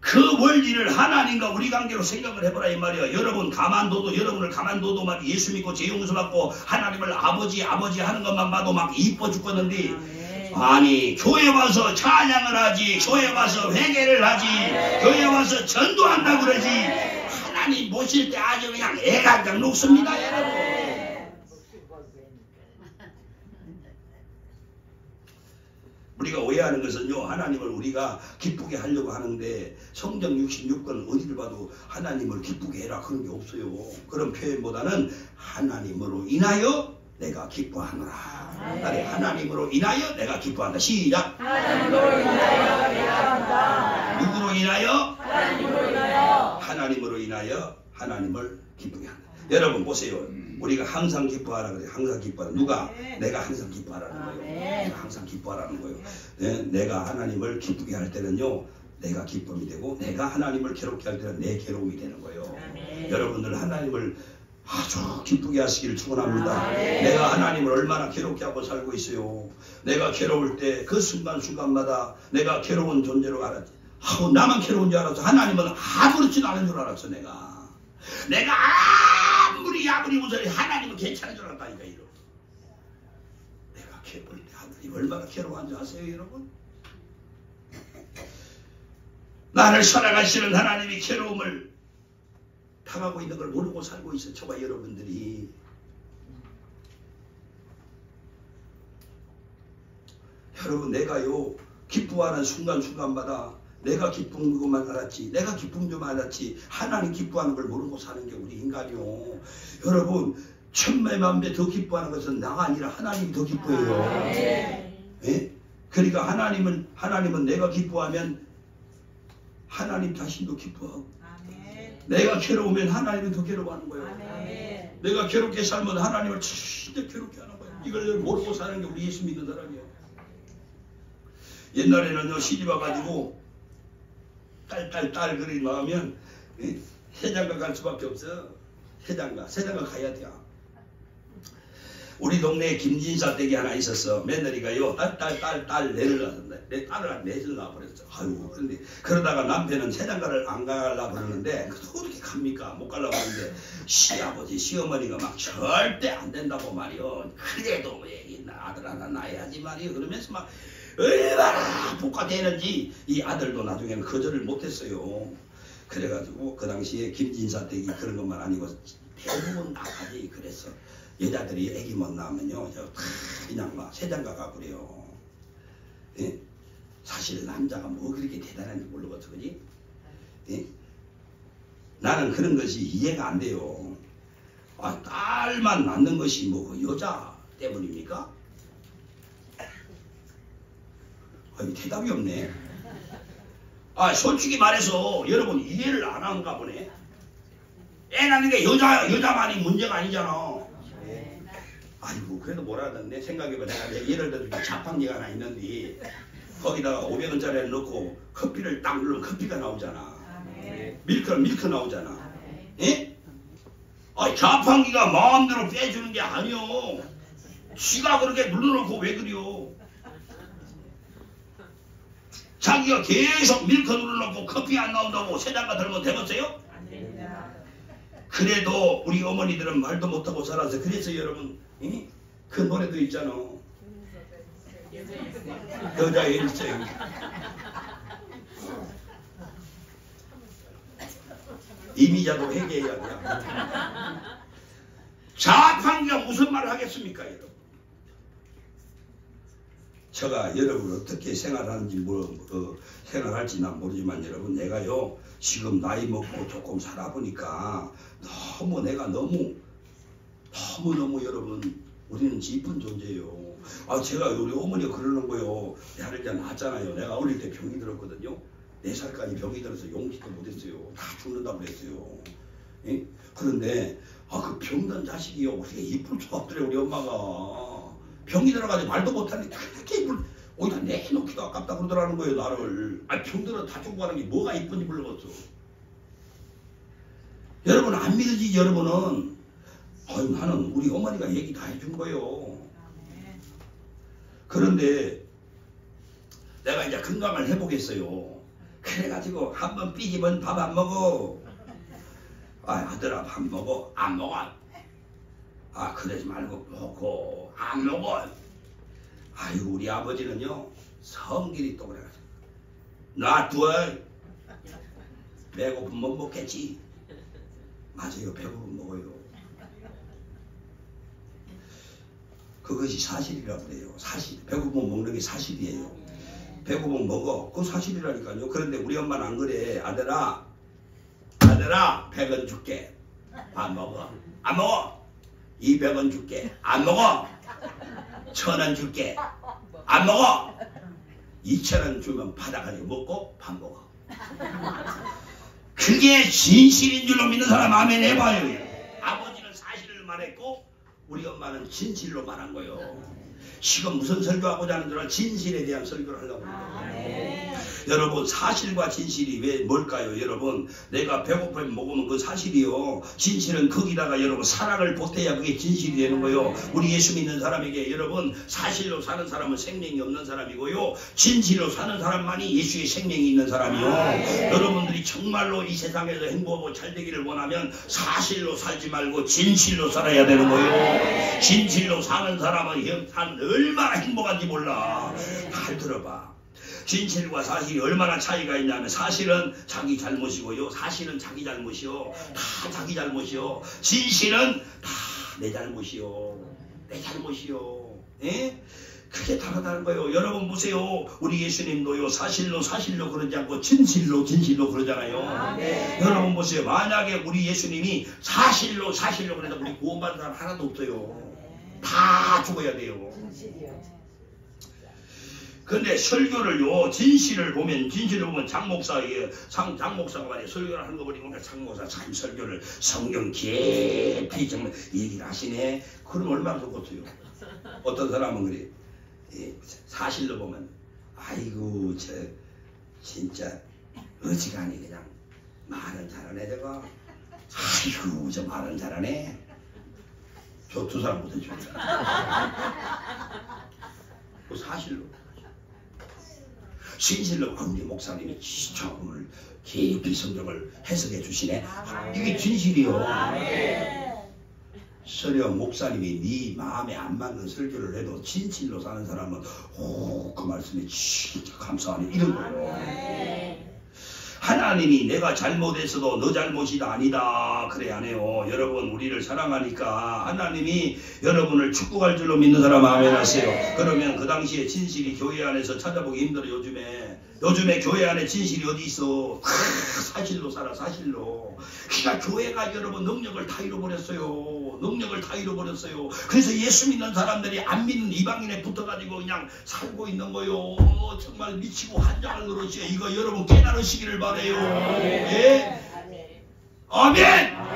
그 원리를 하나님과 우리 관계로 생각을 해보라 이 말이야. 여러분을 가만둬도 막 예수 믿고 죄 용서받고 하나님을 아버지 하는 것만 봐도 막 이뻐 죽겠는데, 아니 교회 와서 찬양을 하지, 교회 와서 회개를 하지, 교회 와서 전도한다고 그러지, 하나님 모실 때 아주 그냥 애간장 녹습니다 여러분. 우리가 오해하는 것은요, 하나님을 우리가 기쁘게 하려고 하는데 성경 66권 어디를 봐도 하나님을 기쁘게 해라 그런 게 없어요. 그런 표현보다는 하나님으로 인하여 내가 기뻐하노라. 하나님으로 인하여 내가 기뻐한다. 시작. 하나님으로 인하여 내가 한다. 누구로 인하여? 하나님으로 인하여. 하나님으로 인하여 하나님을 기쁘게 한다. 여러분 보세요. 우리가 항상 기뻐하라 그래요. 항상 기뻐하라. 누가? 내가 항상 기뻐하라는 거예요. 내가 항상 기뻐하라는 거예요. 네? 내가 하나님을 기쁘게 할 때는요, 내가 기쁨이 되고, 내가 하나님을 괴롭게 할 때는 내 괴로움이 되는 거예요. 여러분들 하나님을 아주 기쁘게 하시기를 축원합니다. 내가 하나님을 얼마나 괴롭게 하고 살고 있어요. 내가 괴로울 때 그 순간순간마다 내가 괴로운 존재로 알았지. 나만 괴로운 줄 알았어. 하나님은 아무렇지도 않은 줄 알았어. 내가 아무리 무서워 하나님은 괜찮은 줄 알았다니까. 이러. 내가 괴로울 때 하나님 얼마나 괴로워한지 아세요 여러분? 나를 사랑하시는 하나님이 괴로움을 당하고 있는 걸 모르고 살고 있어. 저와 여러분들이. 여러분, 내가요 기뻐하는 순간순간마다 내가 기쁜 것만 알았지, 내가 기쁜 줄 알았지, 하나님 기뻐하는 걸 모르고 사는 게 우리 인간이요. 여러분, 천배만배 더 기뻐하는 것은 나가 아니라 하나님이 더 기뻐해요. 예? 그러니까 하나님은 내가 기뻐하면 하나님 자신도 기뻐하고, 내가 괴로우면 하나님은 더 괴로워하는 거예요. 내가 괴롭게 살면 하나님을 진짜 괴롭게 하는 거예요. 이걸 모르고 사는 게 우리 예수 믿는 사람이에요. 옛날에는요, 시집 와가지고 딸 그리 나오면 해장가 갈 수밖에 없어. 해장가 가야 돼요. 우리 동네에 김진사 댁이 하나 있었어. 며느리가요 딸 내를 낳았는데 내 딸을 한 넷을 낳아버렸어. 아유, 그런데 그러다가 남편은 해장가를 안 가려고 그러는데 어떻게 갑니까? 못 가려고 하는데 시아버지 시어머니가 막 절대 안 된다고 말이요. 그래도 왜 아들 하나 낳아야지 말이요. 그러면서 막 얼마나 복화되는지 이 아들도 나중에는 거절을 못했어요. 그래가지고 그 당시에 김진사 댁이 그런 것만 아니고 대부분 나가지 그랬어. 여자들이 애기 못 낳으면요 그냥 막 세장가 가버려요. 예? 사실 남자가 뭐 그렇게 대단한지 모르겠어, 그지? 예? 나는 그런 것이 이해가 안 돼요. 아, 딸만 낳는 것이 뭐 여자 때문입니까? 아니, 대답이 없네. 아, 솔직히 말해서 여러분 이해를 안 하는가 보네. 애 낳는 게 여자만이 문제가 아니잖아. 아이고, 그래도 뭐라든 내 생각해봐. 내가 예를 들어 자판기가 하나 있는데 거기다가 500원짜리를 넣고 커피를 딱 누르면 커피가 나오잖아. 밀크 나오잖아. 예? 아, 자판기가 마음대로 빼주는 게 아니요. 지가 그렇게 눌러놓고 왜 그래요? 자기가 계속 밀크 눌러놓고 커피 안 나온다고 세장가 들면 되겠어요? 그래도 우리 어머니들은 말도 못하고 살아서 그래서 여러분, 응? 그 노래도 있잖아. 여자의 일생. 이미자도 회개해야 돼. 자판기가 무슨 말을 하겠습니까, 여러분? 제가 여러분 어떻게 생활하는지 생활할지 난 모르지만 여러분, 내가요 지금 나이 먹고 조금 살아보니까 너무 여러분, 우리는 이쁜 존재예요. 아, 제가 우리 어머니가 그러는 거예요. 나를 이제 낳았잖아요. 내가 어릴 때 병이 들었거든요. 4살까지 병이 들어서 용기도 못했어요. 다 죽는다고 그랬어요. 예? 그런데 그 병든 자식이요, 우리가 이쁠 수가 없더래. 우리 엄마가 병이 들어가지고 말도 못하는데 그렇게 이쁠, 어디다 내놓기도 아깝다 그러더라는 거예요, 나를. 아, 병들어 다 죽고 가는 게 뭐가 이쁜지 모르겠어. 여러분 안 믿으지. 여러분은 나는 우리 어머니가 얘기 다 해준 거예요. 그런데 내가 이제 건강을 해보겠어요. 그래가지고 한번 삐지면 밥 안 먹어. 아, 아들아 밥 먹어. 안 먹어. 아, 그러지 말고 먹고. 안 먹어. 아이고, 우리 아버지는요 성질이 또 그래가지고 놔둬. 배고프면 먹겠지. 맞아요, 배고프면 먹어요. 그것이 사실이라고 그래요. 사실. 배고프면 먹는 게 사실이에요. 배고프면 먹어. 그건 사실이라니까요. 그런데 우리 엄마는 안 그래. 아들아 100원 줄게. 안 먹어. 안 먹어. 200원 줄게. 안 먹어. 1000원 줄게. 안 먹어. 2000원 주면 받아가지고 먹고 밥 먹어. 그게 진실인 줄로 믿는 사람 아멘 해봐요. 아버지는 사실을 말했고 우리 엄마는 진실로 말한 거예요. 지금 무슨 설교하고자 하는 줄 알아? 진실에 대한 설교를 하려고 해요. 여러분, 사실과 진실이 왜 뭘까요? 여러분, 내가 배고프면 먹으면 그 사실이요. 진실은 거기다가 여러분 사랑을 보태야 그게 진실이 되는 거예요. 우리 예수 믿는 사람에게 여러분, 사실로 사는 사람은 생명이 없는 사람이고요, 진실로 사는 사람만이 예수의 생명이 있는 사람이요. 여러분들이 정말로 이 세상에서 행복하고 잘 되기를 원하면 사실로 살지 말고 진실로 살아야 되는 거예요. 진실로 사는 사람은 얼마나 행복한지 몰라. 잘 들어봐. 진실과 사실이 얼마나 차이가 있냐면 사실은 자기 잘못이고요. 사실은 자기 잘못이요. 다 자기 잘못이요. 진실은 다 내 잘못이요. 내 잘못이요. 예? 그게 다르다는 거예요. 여러분 보세요. 우리 예수님도요. 사실로 그러지 않고 진실로 그러잖아요. 네. 여러분 보세요. 만약에 우리 예수님이 사실로 그래서 우리 구원받은 사람 하나도 없어요. 다 죽어야 돼요. 근데 설교를요. 진실을 보면 장목사가 말이에요. 설교를 하는 거 보니까 장목사 참 설교를 성경 깊이 정말 얘기를 하시네. 그럼 얼마나 좋겠어요. 어떤 사람은 그래. 예, 사실로 보면 아이고 저 진짜 어지간히 그냥 말은 잘하네 저거. 아이고 저 말은 잘하네. 저 두 사람 못해줘. 그 사실로. 진실로 우리 목사님이 진짜 오늘 깊이 성경을 해석해 주시네. 이게 진실이요. 서려 목사님이 네 마음에 안 맞는 설교를 해도 진실로 사는 사람은 그 말씀에 진짜 감사하네 이런 거예요. 하나님이 내가 잘못했어도 너 잘못이다 아니다 그래 안 해요. 여러분 우리를 사랑하니까 하나님이 여러분을 축복할 줄로 믿는 사람 아멘 하세요. 그러면 그 당시에 진실이 교회 안에서 찾아보기 힘들어. 요즘에 교회 안에 진실이 어디 있어. 사실로 살아. 사실로. 그러니까 교회가 여러분 능력을 다 잃어버렸어요. 그래서 예수 믿는 사람들이 안 믿는 이방인에 붙어가지고 그냥 살고 있는 거요. 정말 미치고 환장할 노릇이에요. 이거 여러분 깨달으시기를 바래요. 예? 아멘.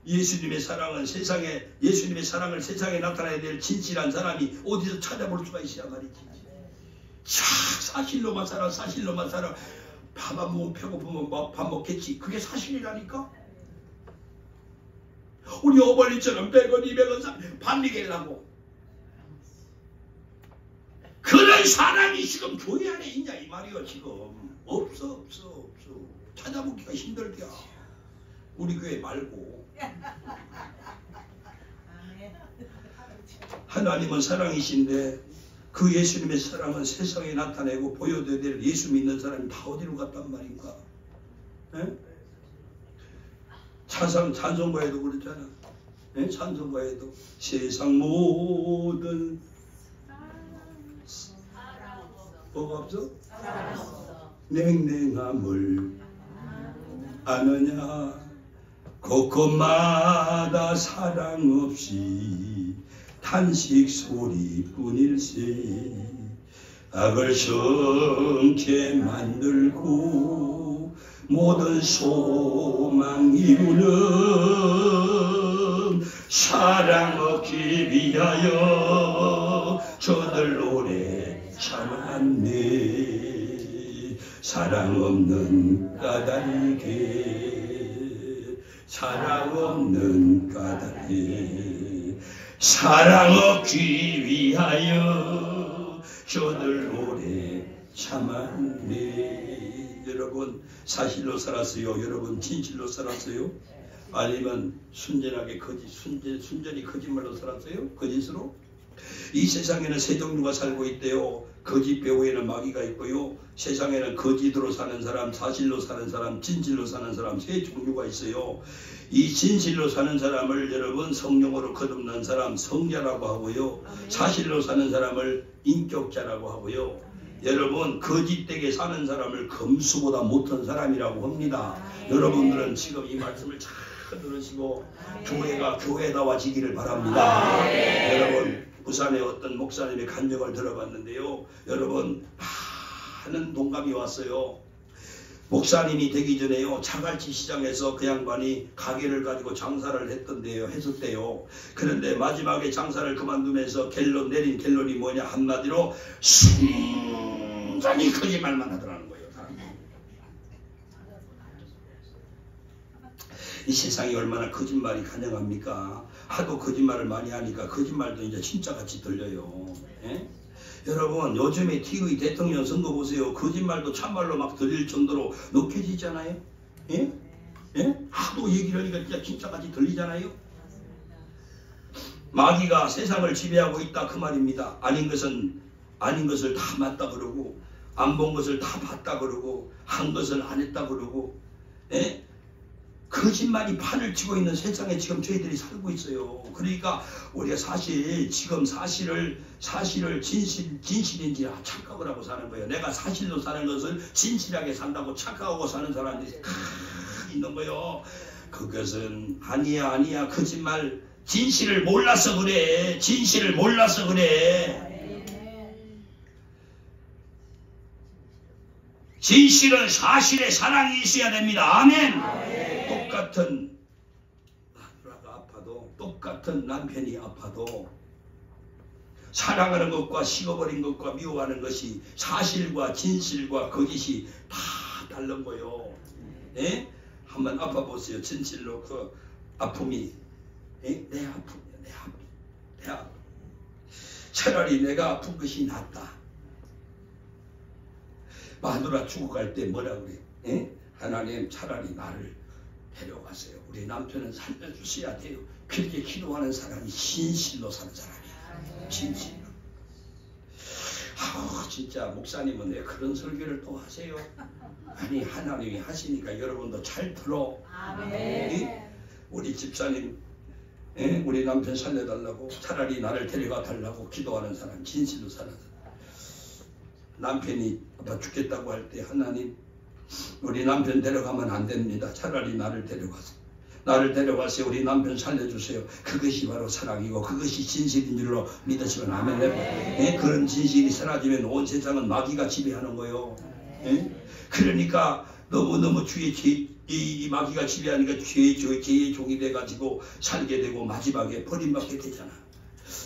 예수님의 사랑을 세상에 나타나야 될 진실한 사람이 어디서 찾아볼 수가 있어야 말이지. 사실로만 살아. 밥 안 먹으면 배고프면 밥 먹겠지. 그게 사실이라니까. 우리 어버이처럼 100원 200원 반미겔라고 그런 사람이 지금 교회 안에 있냐 이 말이요. 지금 없어. 찾아보기가 힘들다. 우리 교회 말고. 하나님은 사랑이신데 그 예수님의 사랑은 세상에 나타내고 보여줘야 될 예수 믿는 사람이 다 어디로 갔단 말인가. 에? 찬송가에도 그렇잖아. 에? 찬송가에도 세상 모든 뭐가 없어? 냉랭함을 아느냐 곳곳마다 사랑 없이 탄식 소리뿐일세. 악을 성케 만들고 모든 소망 이루는 사랑 얻기 위하여 저들 오래 참았네. 사랑 없는 까닭에 사랑 얻기 위하여 저들 오래 참았네. 여러분 사실로 살았어요? 여러분 진실로 살았어요? 아니면 순전히 거짓말로 살았어요? 거짓으로? 이 세상에는 세 종류가 살고 있대요. 거짓 배후에는 마귀가 있고요. 세상에는 거짓으로 사는 사람, 사실로 사는 사람, 진실로 사는 사람 세 종류가 있어요. 이 진실로 사는 사람을 여러분 성령으로 거듭난 사람 성자라고 하고요. 사실로 사는 사람을 인격자라고 하고요. 여러분 거짓되게 사는 사람을 검수보다 못한 사람이라고 합니다. 여러분들은 지금 이 말씀을 잘 들으시고 교회가 교회다워지기를 바랍니다. 여러분 부산에 어떤 목사님의 간증을 들어봤는데요. 여러분 많은 동감이 왔어요. 목사님이 되기 전에요. 자갈치 시장에서 그 양반이 가게를 가지고 장사를 했었대요. 그런데 마지막에 장사를 그만두면서 내린 결론이 뭐냐. 한마디로 순전히 거짓말만 하더라는 거예요. 이 세상이 얼마나 거짓말이 가능합니까? 하도 거짓말을 많이 하니까 거짓말도 이제 진짜같이 들려요. 예? 여러분 요즘에 TV 대통령 선거 보세요. 거짓말도 참말로 막 들릴 정도로 녹혀지잖아요. 예? 예? 하도 얘기를 하니까 진짜 진짜같이 들리잖아요. 마귀가 세상을 지배하고 있다 그 말입니다. 아닌 것을 다 맞다 그러고, 안 본 것을 다 봤다 그러고, 한 것을 안 했다 그러고, 예? 거짓말이 판을 치고 있는 세상에 지금 저희들이 살고 있어요. 그러니까 우리가 지금 사실을 진실인지 착각을 하고 사는 거예요. 내가 사실로 사는 것을 진실하게 산다고 착각하고 사는 사람들이 있는 거예요. 그것은 아니야 거짓말. 진실을 몰라서 그래. 진실을 몰라서 그래. 진실은 사실의 사랑이 있어야 됩니다. 아멘. 똑같은 마누라가 아파도, 똑같은 남편이 아파도 사랑하는 것과 식어버린 것과 미워하는 것이 사실과 진실과 거짓이 다 다른 거요. 예? 한번 아파보세요. 진실로 그 아픔이, 예? 내 아픔이야. 내 아픔. 차라리 내가 아픈 것이 낫다. 마누라 죽어갈 때 뭐라 그래? 예? 하나님 차라리 나를 데려가세요. 우리 남편은 살려주셔야 돼요. 그렇게 기도하는 사람이 진실로 사는 사람이야. 진실로. 진짜 목사님은 왜 그런 설교를 또 하세요? 아니 하나님이 하시니까 여러분도 잘 들어. 예? 우리 집사님, 예? 우리 남편 살려달라고, 차라리 나를 데려가 달라고 기도하는 사람, 진실로 사는 사람. 남편이 아빠 죽겠다고 할 때 하나님 우리 남편 데려가면 안 됩니다. 차라리 나를 데려가세요. 나를 데려가세요. 우리 남편 살려주세요. 그것이 바로 사랑이고 그것이 진실인 줄로 믿으시면 아멘. 예? 그런 진실이 사라지면 온 세상은 마귀가 지배하는 거예요. 예? 그러니까 너무너무 이 마귀가 지배하니까 죄의 종이 돼가지고 살게 되고 마지막에 버림받게 되잖아.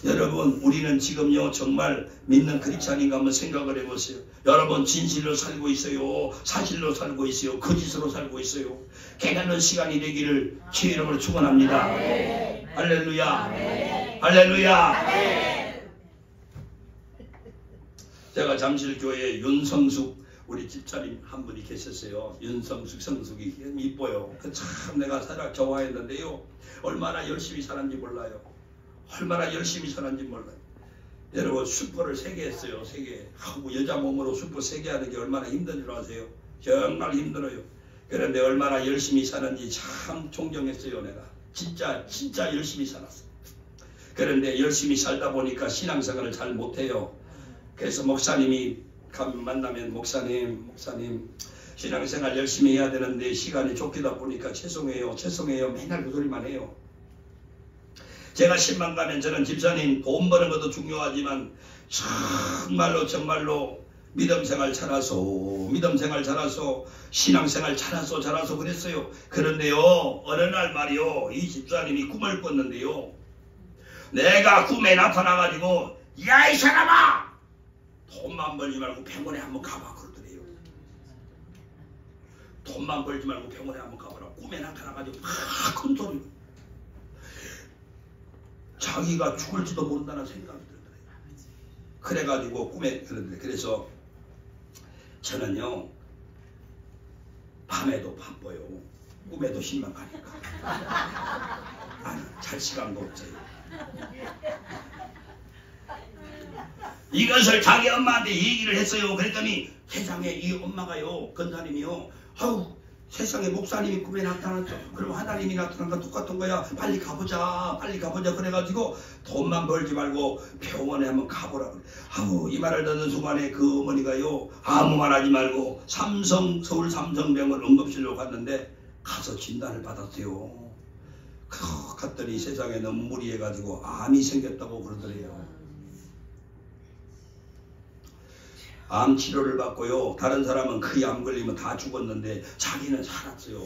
여러분 우리는 지금요 정말 믿는 크리스찬인가 한번 생각을 해보세요. 여러분 진실로 살고 있어요? 사실로 살고 있어요? 거짓으로 살고 있어요? 깨닫는 시간이 되기를 주의 이름으로 축원합니다. 할렐루야. 할렐루야. 제가 잠실교회에 윤성숙 우리 집사님 한 분이 계셨어요. 윤성숙 성숙이 이뻐요. 참 내가 좋아했는데요. 얼마나 열심히 살았는지 몰라요. 얼마나 열심히 살았는지 몰라요. 여러분 슈퍼를 3개 했어요. 3개. 하고 여자 몸으로 슈퍼 3개 하는 게 얼마나 힘든 줄 아세요? 정말 힘들어요. 그런데 얼마나 열심히 사는지 참 존경했어요. 내가 진짜 열심히 살았어요. 그런데 열심히 살다 보니까 신앙생활을 잘 못해요. 그래서 목사님이 만나면 목사님 신앙생활 열심히 해야 되는데 시간이 쫓기다 보니까 죄송해요 맨날 그 소리만 해요. 제가 10만 가면 저는 집사님 돈 버는 것도 중요하지만 정말로 믿음생활 잘해서 신앙생활 잘해서 그랬어요. 그런데요 어느 날 말이요 이 집사님이 꿈을 꿨는데요. 내가 꿈에 나타나가지고 야 이 사람아 돈만 벌지 말고 병원에 한번 가봐 그러더래요. 돈만 벌지 말고 병원에 한번 가보라. 꿈에 나타나가지고 큰 소리. 자기가 죽을지도 모른다는 생각이 들더래요. 그래가지고 꿈에 그러더래요. 그래서 저는요 밤에도 바빠요. 꿈에도 실망하니까. 아니 잘 시간도 없어요. 이것을 자기 엄마한테 얘기를 했어요. 그랬더니 세상에 이 엄마가요 권사님이요 세상에 목사님이 꿈에 나타났죠. 그럼 하나님이 나타난 거 똑같은 거야. 빨리 가보자 그래가지고 돈만 벌지 말고 병원에 한번 가보라 그래. 이 말을 듣는 순간에 그 어머니가요 아무 말 하지 말고 서울 삼성병원 응급실로 갔는데 가서 진단을 받았어요. 갔더니 세상에 너무 무리해가지고 암이 생겼다고 그러더래요. 암 치료를 받고요. 다른 사람은 그 암 걸리면 다 죽었는데 자기는 살았어요.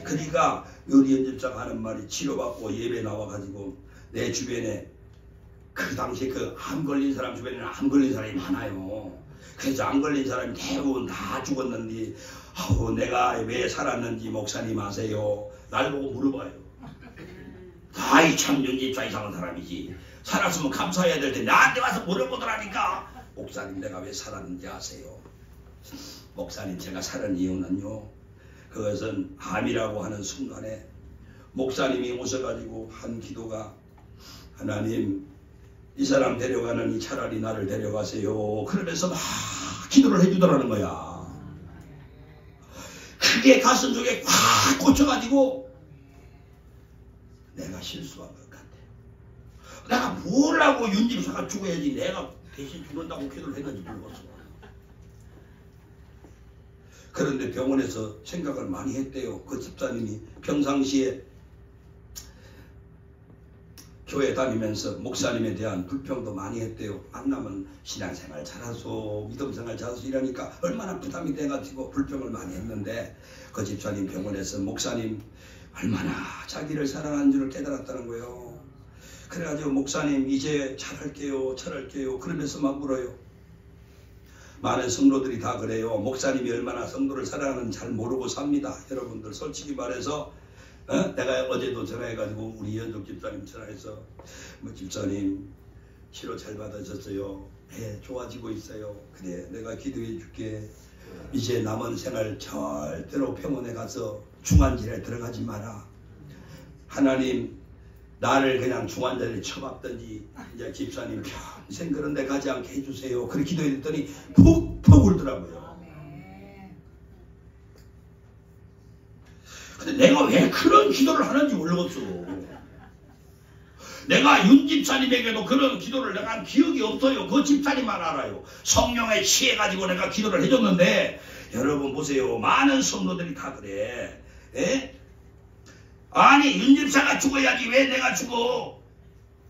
그러니까 우리 연집자가 하는 말이 치료받고 예배 나와가지고 내 주변에 그 당시에 그 암 걸린 사람 주변에는 암 걸린 사람이 많아요. 그래서 암 걸린 사람이 대부분 다 죽었는데 내가 왜 살았는지 목사님 아세요? 날 보고 물어봐요. 아이 참 연집자 이상한 사람이지. 살았으면 감사해야 될 텐데 나한테 와서 물어보더라니까. 목사님 내가 왜 살았는지 아세요? 목사님 제가 살은 이유는요 그것은 암이라고 하는 순간에 목사님이 오셔가지고 한 기도가 하나님 이 사람 데려가느니 차라리 나를 데려가세요. 그러면서 막 기도를 해주더라는 거야. 그게 가슴 속에 꽉 꽂혀가지고 내가 실수한 것 같아. 내가 뭘 하고 윤집사가 죽어야지 내가 대신 죽는다고 기도를 했는지 모르겠어. 그런데 병원에서 생각을 많이 했대요. 그 집사님이 평상시에 교회 다니면서 목사님에 대한 불평도 많이 했대요. 만나면 신앙생활 잘하소, 믿음생활 잘하소 이러니까 얼마나 부담이 돼가지고 불평을 많이 했는데 그 집사님 병원에서 목사님 얼마나 자기를 사랑하는 줄을 깨달았다는 거예요. 그래가지고 목사님 이제 잘할게요 그러면서 막 물어요. 많은 성도들이 다 그래요. 목사님이 얼마나 성도를 사랑하는지 잘 모르고 삽니다. 여러분들 솔직히 말해서 내가 어제도 전화해가지고 우리 연속 집사님 전화해서 뭐 집사님 치료 잘 받으셨어요? 네, 좋아지고 있어요. 그래, 내가 기도해 줄게. 이제 남은 생활 절대로 병원에 가서 중환자실에 들어가지 마라. 하나님 나를 그냥 중환자실에 처박든지 이제 집사님 평생 그런 데 가지 않게 해주세요. 그렇게 기도했더니 푹푹 울더라고요. 근데 내가 왜 그런 기도를 하는지 모르겠어. 내가 윤 집사님에게도 그런 기도를 내가 한 기억이 없어요. 그 집사님만 알아요. 성령에 취해가지고 내가 기도를 해줬는데 여러분 보세요. 많은 성도들이 다 그래. 에? 아니 윤 집사가 죽어야지 왜 내가 죽어.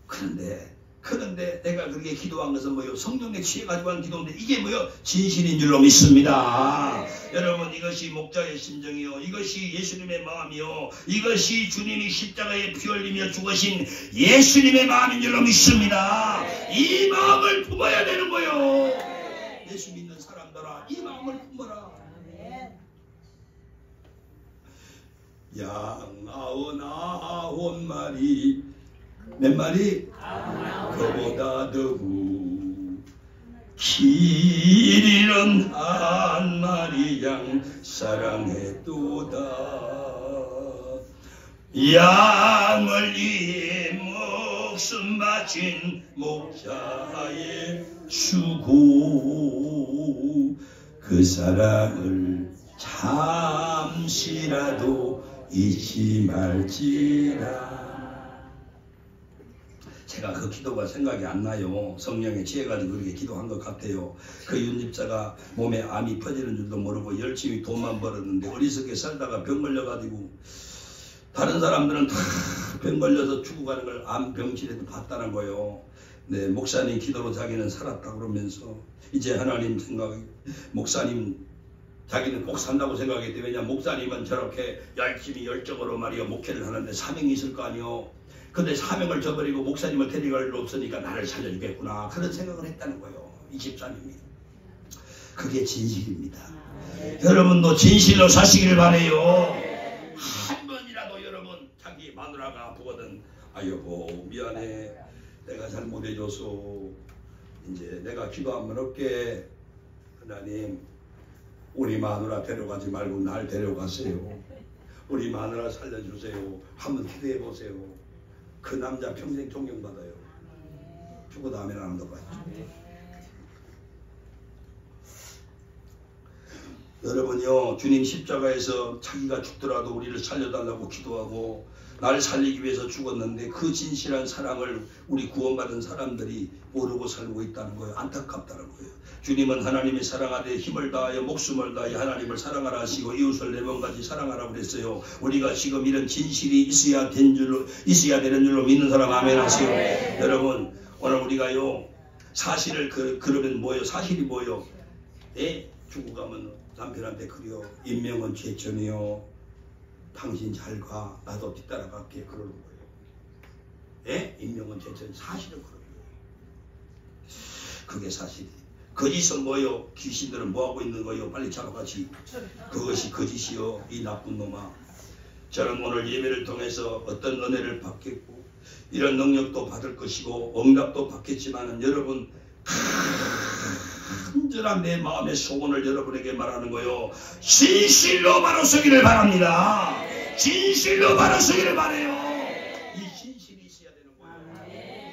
그런데 내가 그렇게 기도한 것은 뭐요? 성령에 취해가지고 한 기도인데 이게 뭐요? 진실인 줄로 믿습니다. 여러분 이것이 목자의 심정이요, 이것이 예수님의 마음이요, 이것이 주님이 십자가에 피 흘리며 죽으신 예수님의 마음인 줄로 믿습니다. 이 마음을 품어야 되는 거요. 예수 믿는 사람들아 이 마음을 품어라. 양 99마리 몇 마리? 그보다 더구 길 잃은 한 마리 양 사랑했도다. 양을 위해 목숨 바친 목자의 수고 그 사랑을 잠시라도 잊지 말지라. 제가 그 기도가 생각이 안 나요. 성령에 취해가지고 그렇게 기도한 것 같아요. 그 윤집사가 몸에 암이 퍼지는 줄도 모르고 열심히 돈만 벌었는데 어리석게 살다가 병 걸려가지고 다른 사람들은 다 병 걸려서 죽어가는 걸 암병실에도 봤다는 거예요. 네, 목사님 기도로 자기는 살았다 그러면서 이제 하나님 생각, 목사님 자기는 꼭 산다고 생각했대. 왜냐 목사님은 저렇게 열심히 열정으로 말이요 목회를 하는데 사명이 있을 거 아니요. 근데 사명을 저버리고 목사님을 데려갈 일 없으니까 나를 살려주겠구나 그런 생각을 했다는 거예요. 이 집사님이. 그게 진실입니다. 여러분도 진실로 사시길 바래요. 한 번이라도 여러분 자기 마누라가 아프거든 아 여보 미안해 내가 잘못해줘서 이제 내가 기도 한번 할게. 하나님 우리 마누라 데려가지 말고 날 데려가세요. 우리 마누라 살려주세요. 한번 기도해보세요. 그 남자 평생 존경받아요. 죽고 다음에는 안 더 봤죠. 여러분요 주님 십자가에서 자기가 죽더라도 우리를 살려달라고 기도하고 나를 살리기 위해서 죽었는데 그 진실한 사랑을 우리 구원받은 사람들이 모르고 살고 있다는 거예요. 안타깝다는 거예요. 주님은 하나님이 사랑하되 힘을 다하여 목숨을 다하여 하나님을 사랑하라 하시고 이웃을 네 번까지 사랑하라고 그랬어요. 우리가 지금 이런 진실이 있어야 되는 줄로 믿는 사람 아멘 하세요. 여러분 오늘 우리가요 사실을 그러면 뭐예요? 사실이 뭐예요? 예? 죽어가면 남편한테 그래요. 인명은 죄천이요. 당신 잘 가. 나도 뒤따라갈게. 그러는 거예요. 예? 인명은 죄천. 사실은 그런 거예요. 그게 사실이에요. 거짓은 뭐요? 귀신들은 뭐하고 있는 거요? 빨리 잡아가지. 그것이 거짓이요. 이 나쁜 놈아. 저는 오늘 예배를 통해서 어떤 은혜를 받겠고 이런 능력도 받을 것이고 응답도 받겠지만은 여러분 간절한 내 마음의 소원을 여러분에게 말하는 거요. 진실로 바로 서기를 바랍니다. 진실로 바로 서기를 바라요. 이 진실이 있어야 되는 거예요.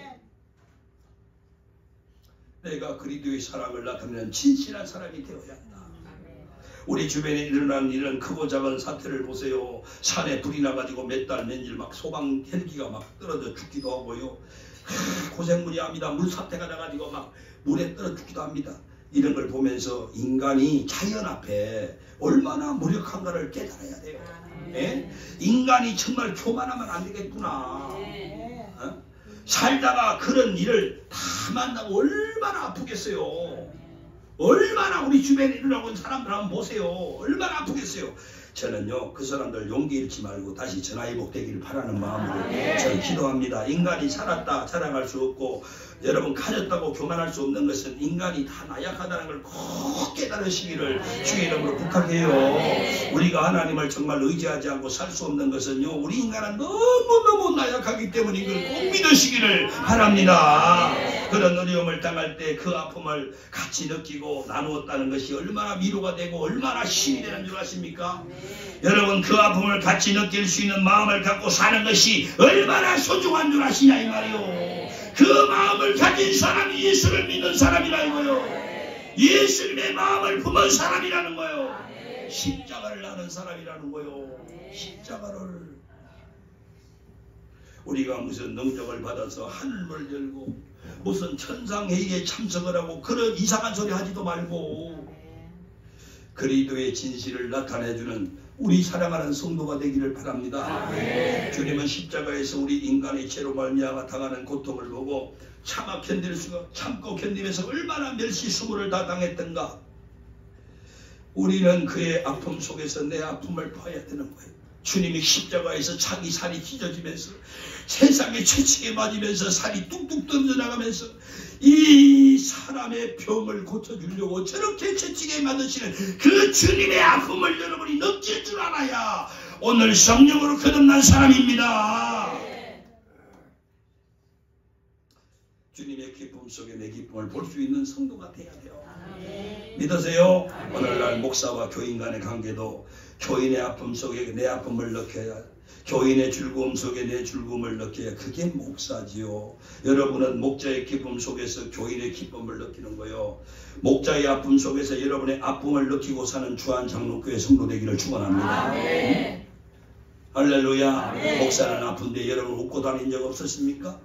내가 그리스도의 사랑을 나타내는 진실한 사람이 되어야 한다. 우리 주변에 일어나는 이런 크고 작은 사태를 보세요. 산에 불이 나가지고 몇 달 며칠 막 소방 헬기가 막 떨어져 죽기도 하고요. 고생무리합니다. 물사태가 나가지고 막 물에 떨어 죽기도 합니다. 이런 걸 보면서 인간이 자연 앞에 얼마나 무력한가를 깨달아야 돼요. 예? 인간이 정말 교만하면 안 되겠구나. 어? 살다가 그런 일을 다 만나고 얼마나 아프겠어요. 얼마나 우리 주변에 일어나고 있는 사람들 한번 보세요. 얼마나 아프겠어요. 저는요 그 사람들 용기 잃지 말고 다시 전화위복 되기를 바라는 마음으로 저는 기도합니다. 인간이 살았다 자랑할 수 없고 여러분 가졌다고 교만할 수 없는 것은 인간이 다 나약하다는 걸 꼭 깨달으시기를 주의 이름으로 부탁해요. 우리가 하나님을 정말 의지하지 않고 살 수 없는 것은요 우리 인간은 너무너무 나약하기 때문에 이걸 꼭 믿으시기를 바랍니다. 그런 어려움을 당할 때 그 아픔을 같이 느끼고 나누었다는 것이 얼마나 위로가 되고 얼마나 힘이 되는 줄 아십니까? 여러분 그 아픔을 같이 느낄 수 있는 마음을 갖고 사는 것이 얼마나 소중한 줄 아시냐 이 말이요. 그 마음을 가진 사람이 예수를 믿는 사람이라고요. 예수님의 마음을 품은 사람이라는 거요. 십자가를 나는 사람이라는 거요. 십자가를. 우리가 무슨 능력을 받아서 하늘을 열고 무슨 천상회의에 참석을 하고 그런 이상한 소리 하지도 말고 그리스도의 진실을 나타내주는 우리 사랑하는 성도가 되기를 바랍니다. 주님은 십자가에서 우리 인간의 죄로 말미암아 당하는 고통을 보고 참고 견디면서 얼마나 멸시수모를 다 당했던가. 우리는 그의 아픔 속에서 내 아픔을 봐야 되는 거예요. 주님이 십자가에서 자기 살이 찢어지면서 세상에 채찍에 맞으면서 살이 뚝뚝 떨어져나가면서 이 사람의 병을 고쳐주려고 저렇게 채찍에 맞으시는 그 주님의 아픔을 여러분이 느낄 줄 알아야 오늘 성령으로 거듭난 사람입니다. 주님의 기쁨 속에 내 기쁨을 볼 수 있는 성도가 돼야 돼요. 믿으세요? 오늘날 목사와 교인 간의 관계도 교인의 아픔 속에 내 아픔을 느껴야, 교인의 즐거움 속에 내 즐거움을 느껴야 그게 목사지요. 여러분은 목자의 기쁨 속에서 교인의 기쁨을 느끼는 거요. 목자의 아픔 속에서 여러분의 아픔을 느끼고 사는 주한장로교회 성도 되기를 축원합니다. 할렐루야. 목사는 아픈데 여러분 웃고 다닌 적 없었습니까?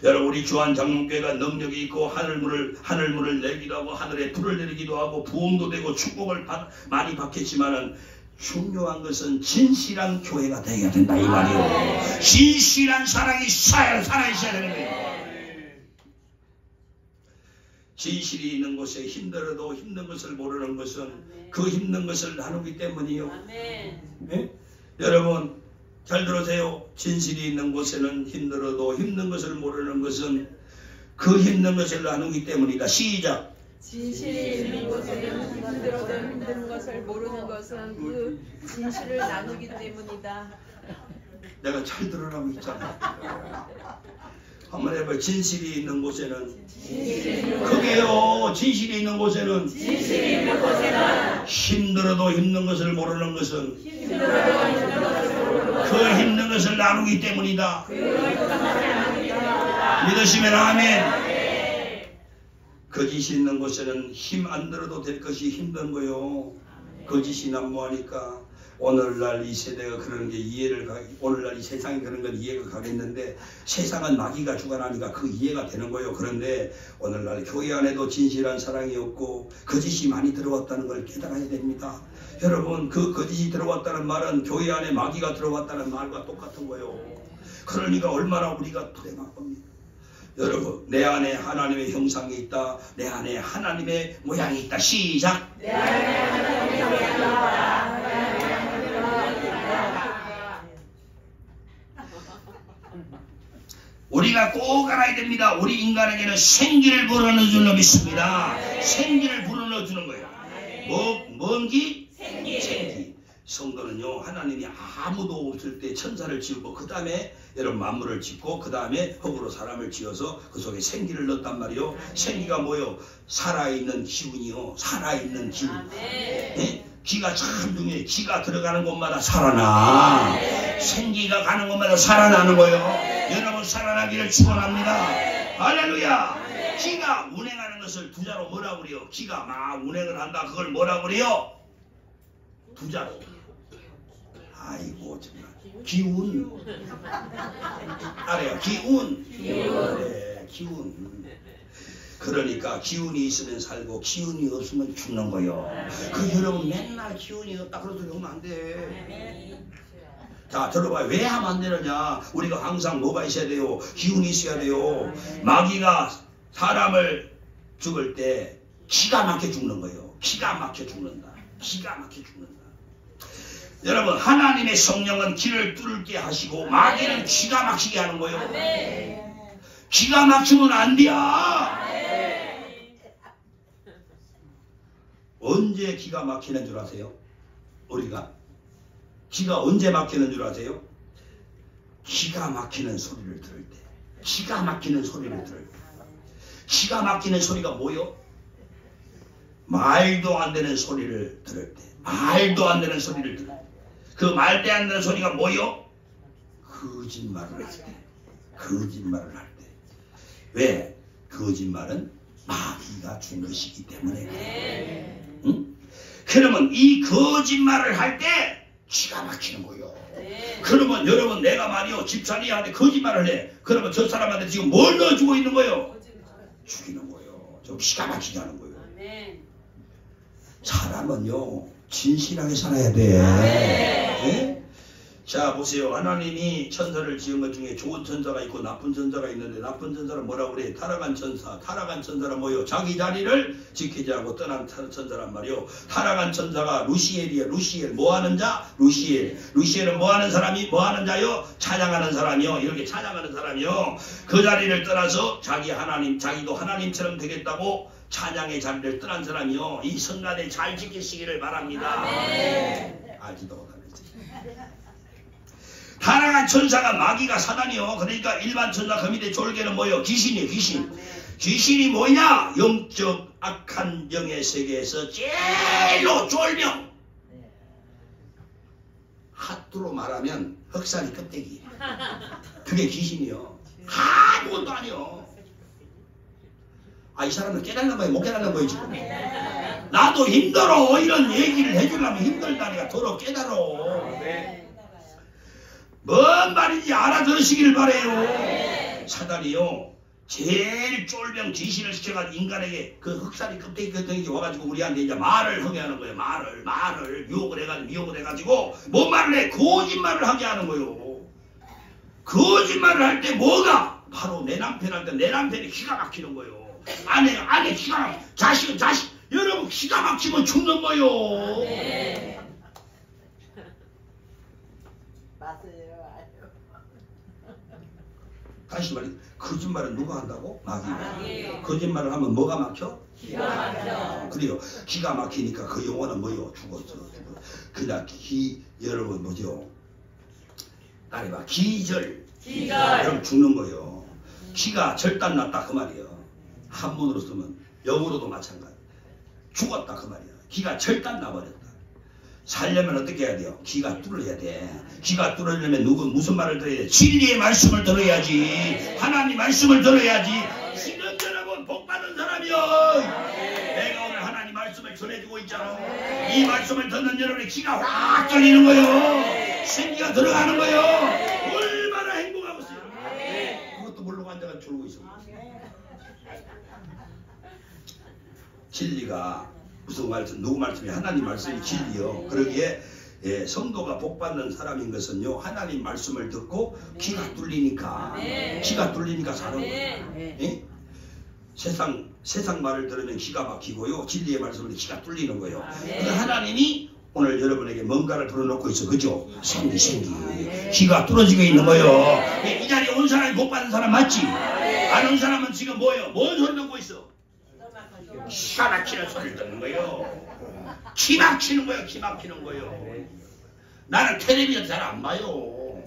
여러분 우리 주한장로교회가 능력이 있고 하늘문을 내기도 하고 하늘에 불을 내리기도 하고 부흥도 되고 축복을 많이 받겠지만은 중요한 것은 진실한 교회가 되어야 된다 이 말이에요. 진실한 사랑이 살아있어야 되는 거예요. 진실이 있는 곳에 힘들어도 힘든 것을 모르는 것은 그 힘든 것을 나누기 때문이요. 네? 여러분 잘 들으세요. 진실이 있는 곳에는 힘들어도 힘든 것을 모르는 것은 그 힘든 것을 나누기 때문이다. 시작. 진실이 있는 곳에는 힘들어도 힘든 것을 모르는 것은 그 진실을 나누기 때문이다. 내가 잘 들으라고 했잖아. 한번 해봐요. 진실이 있는 곳에는 그게요. 진실이 있는 곳에는 힘들어도 힘든 것을 모르는 것은 그 힘든 것을 나누기 때문이다. 믿으시면 아멘. 거짓이 있는 곳에는 힘 안 들어도 될 것이 힘든 거요. 거짓이 난무하니까 오늘날 이 세대가 그런 게 오늘날 이 세상이 그런 건 이해가 가겠는데 세상은 마귀가 주관하니까 그 이해가 되는 거예요. 그런데 오늘날 교회 안에도 진실한 사랑이 없고 거짓이 많이 들어왔다는 걸 깨달아야 됩니다. 여러분 그 거짓이 들어왔다는 말은 교회 안에 마귀가 들어왔다는 말과 똑같은 거예요. 그러니까 얼마나 우리가 불행한 겁니다. 여러분 내 안에 하나님의 형상이 있다. 내 안에 하나님의 모양이 있다. 시작. 내 안에 하나님의 모양이 있다. 우리가 꼭 알아야 됩니다. 우리 인간에게는 생기를 불어넣어주는 놈이 있습니다. 생기를 불어넣어주는 거예요. 뭔 기? 생기. 성도는요 하나님이 아무도 없을 때 천사를 지우고 그 다음에 여러분 만물을 짓고 그 다음에 흙으로 사람을 지어서 그 속에 생기를 넣었단 말이요. 생기가 뭐요? 살아있는 기운이요. 살아있는 기운. 네? 기가 참 중요해. 기가 들어가는 곳마다 살아나. 생기가 가는 곳마다 살아나는 거예요. 여러분 살아나기를 축원합니다. 할렐루야. 기가 운행하는 것을 두자로 뭐라고 그래요? 기가 막 운행을 한다. 그걸 뭐라고 그래요? 두자로. 아이고 정말 기운. 알아요? 기운. 네, 기운. 그러니까 기운이 있으면 살고 기운이 없으면 죽는 거요. 그 여러분 맨날 기운이 없다 그런 소리 하면 안 돼. 자, 들어봐요. 왜 하면 안 되느냐? 우리가 항상 뭐가 있어야 돼요? 기운이 있어야 돼요. 마귀가 사람을 죽을 때 기가 막혀 죽는 거예요. 기가 막혀 죽는다. 기가 막혀 죽는다. 여러분, 하나님의 성령은 길을 뚫게 하시고 마귀는 기가 막히게 하는 거예요. 기가 막히면 안 돼요. 언제 기가 막히는 줄 아세요? 우리가 기가 언제 막히는 줄 아세요? 기가 막히는 소리를 들을 때. 기가 막히는 소리를 들을 때. 기가 막히는 소리가 뭐요? 말도 안 되는 소리를 들을 때. 말도 안 되는 소리를 들을 때. 그 말도 안 되는 소리가 뭐요? 거짓말을 할 때. 거짓말을 할 때. 왜? 거짓말은 마귀가 준 것이기 때문에. 응? 그러면 이 거짓말을 할 때 기가 막히는 거요. 그러면 여러분 내가 말이요 집사님한테 거짓말을 해. 그러면 저 사람한테 지금 뭘 넣어주고 있는 거요? 죽이는 거요. 저 기가 막히게 하는 거요. 사람은요 진실하게 살아야 돼. 네? 자 보세요. 하나님이 천사를 지은 것 중에 좋은 천사가 있고 나쁜 천사가 있는데 나쁜 천사는 뭐라고 그래? 타락한 천사. 타락한 천사는 뭐요? 자기 자리를 지키지 않고 떠난 천사란 말이요. 타락한 천사가 루시엘이에요. 루시엘. 뭐하는 자? 루시엘. 루시엘은 뭐하는 사람이? 뭐하는 자요? 찬양하는 사람이요. 이렇게 찬양하는 사람이요. 그 자리를 떠나서 자기도 하나님처럼 되겠다고 찬양의 자리를 떠난 사람이요. 이 성간에 잘 지키시기를 바랍니다. 알지도 못하네. 타락한 천사가 마귀가 사단이요. 그러니까 일반 천사 그 밑에 졸개는 뭐예요? 귀신이에요. 귀신. 귀신이 뭐냐? 영적 악한 영의 세계에서 제일로 쫄병. 핫도로 말하면 흑살이 껍데기. 그게 귀신이요. 아무것도 아니요. 아, 이 사람은 깨달는 거예요? 못 깨달는 거예요 지금? 나도 힘들어. 이런 얘기를 해주려면 힘들다니까. 더러 깨달어. 뭔 말인지 알아들으시길 바래요. 사단이요 제일 쫄병 귀신을 시켜가지고 인간에게 그 흑살이 껍데기 와가지고 우리한테 이제 말을 하게 하는 거예요. 말을 유혹을 해가지고 뭔 말을 해? 거짓말을 하게 하는 거예요. 거짓말을 할 때 뭐가? 바로 내 남편한테 내 남편이 기가 막히는 거예요. 아내 기가 막히고 자식 여러분 기가 막히면 죽는 거예요. 다시 말해, 거짓말은 누가 한다고? 마귀가. 거짓말을 하면 뭐가 막혀? 기가 막혀. 그래요. 기가 막히니까 그 영혼은 뭐요? 죽었어. 그냥 여러분 뭐죠? 딸이 봐. 기절. 그럼 죽는 거요. 기가 절단 났다 그 말이에요. 한문으로 쓰면 영어로도 마찬가지. 죽었다 그 말이에요. 기가 절단 나버렸다. 살려면 어떻게 해야 돼요? 기가 뚫어야 돼. 기가 뚫으려면 무슨 말을 들어야 돼? 진리의 말씀을 들어야지. 하나님 말씀을 들어야지. 지금 여러분 복 받은 사람이요. 내가 오늘 하나님 말씀을 전해주고 있잖아. 이 말씀을 듣는 여러분의 기가 확 뚫리는 거예요. 생기가 들어가는 거예요. 얼마나 행복하고 있어요. 그것도 모르고 앉아가 졸고 있어. 진리가 무슨 말씀, 누구 말씀이? 하나님 말씀이 진리요. 그러기에 성도가 복받는 사람인 것은요 하나님 말씀을 듣고 귀가 뚫리니까 사는 거예요. 세상 말을 들으면 기가 막히고요 진리의 말씀을 귀가 뚫리는 거예요. 그러니까 하나님이 오늘 여러분에게 뭔가를 불어넣고 있어. 그죠? 생기 귀가 뚫어지고 있는 거예요. 이 자리에 온 사람이 복받는 사람 맞지? 안 온 사람은 지금 뭐예요? 뭔 소리 듣고 있어? 기가 막히는 소리를 듣는 거예요. 기 막히는 거예요. 나는 텔레비전 잘 안 봐요.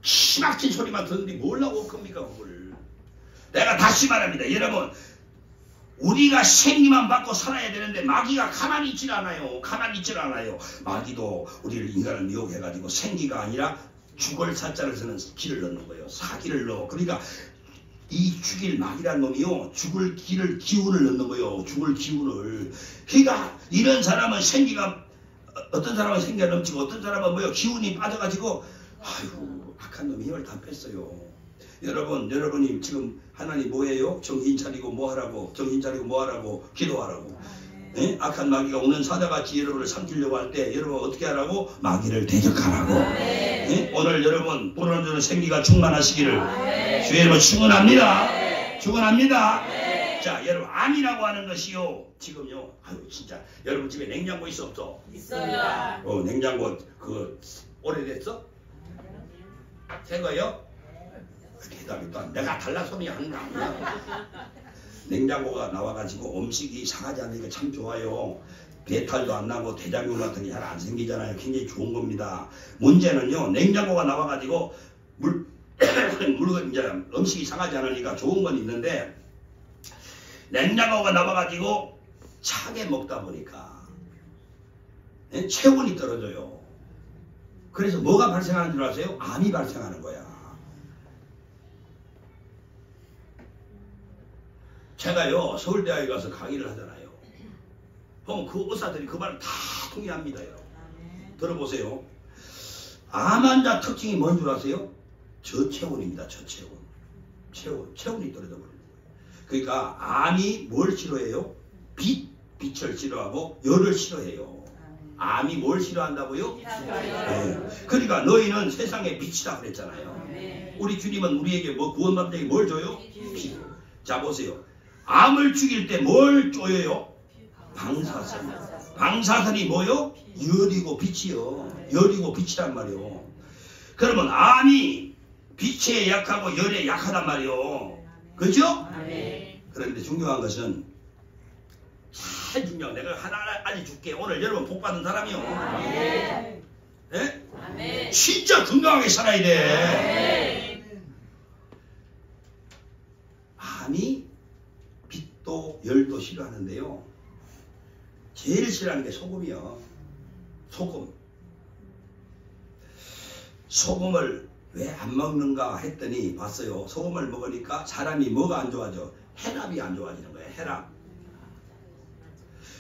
기 막힌 소리만 듣는데 뭘라고 겁니까 그걸. 내가 다시 말합니다. 여러분 우리가 생기만 받고 살아야 되는데 마귀가 가만히 있질 않아요. 마귀도 우리를 인간을 미혹해가지고 생기가 아니라 죽을 사자를 쓰는 기를 넣는 거예요. 사기를 넣어. 그러니까 이 죽일 마귀란 놈이요 죽을 기운을 넣는 거예요. 죽을 기운을. 그러니까 이런 사람은 생기가 어떤 사람은 생기가 넘치고 어떤 사람은 뭐요 기운이 빠져가지고 아이고 악한 놈이 힘을 다 뺐어요. 여러분이 지금 하나님 뭐예요? 정신 차리고 뭐하라고? 정신 차리고 뭐하라고? 기도하라고. 예? 악한 마귀가 오는 사자같이 여러분을 삼키려고 할 때 여러분 어떻게 하라고? 마귀를 대적하라고. 예? 오늘 여러분 불어넣는 생기가 충만하시기를 주의 이름으로 축원합니다. 축원합니다. 자 여러분 암이라고 하는 것이요 지금요 아유 진짜 여러분 집에 냉장고 있어 없어? 있어요. 냉장고 오래됐어? 새 거요? 대답이 또 내가 달라 소리 하는 거 아니야. 냉장고가 나와가지고 음식이 상하지 않으니까 참 좋아요. 배탈도 안 나고 대장균 같은 게 잘 안 생기잖아요. 굉장히 좋은 겁니다. 문제는요 냉장고가 나와가지고 물건 이제 음식이 상하지 않으니까 좋은 건 있는데 냉장고가 나와가지고 차게 먹다 보니까 체온이 떨어져요. 그래서 뭐가 발생하는 줄 아세요? 암이 발생하는 거야. 제가요 서울대학에 가서 강의를 하잖아요. 그럼 그 의사들이 그 말을 다 동의합니다. 들어보세요. 암 환자 특징이 뭔 줄 아세요? 저체온입니다. 저체온. 체온이 떨어져 버리는 거예요. 그러니까 암이 뭘 싫어해요? 빛을 싫어하고 열을 싫어해요. 암이 뭘 싫어한다고요? 네. 그러니까 너희는 세상의 빛이다 그랬잖아요. 우리 주님은 우리에게 뭐 구원받는 자에게 뭘 줘요? 빛. 자 보세요. 암을 죽일 때 뭘 쪼여요? 방사선. 방사선이 뭐요? 열이고 빛이요. 열이고 빛이란 말이요. 그러면 암이 빛에 약하고 열에 약하단 말이요. 그죠? 그런데 중요한 것은 참 중요한 내가 하나 알려줄게. 오늘 여러분 복 받은 사람이요. 네? 진짜 건강하게 살아야 돼. 암이 빛도 열도 싫어하는데요. 제일 싫어하는 게 소금이요. 소금을 왜 안 먹는가 했더니 봤어요. 소금을 먹으니까 사람이 뭐가 안 좋아져? 혈압이 안 좋아지는 거예요. 혈압.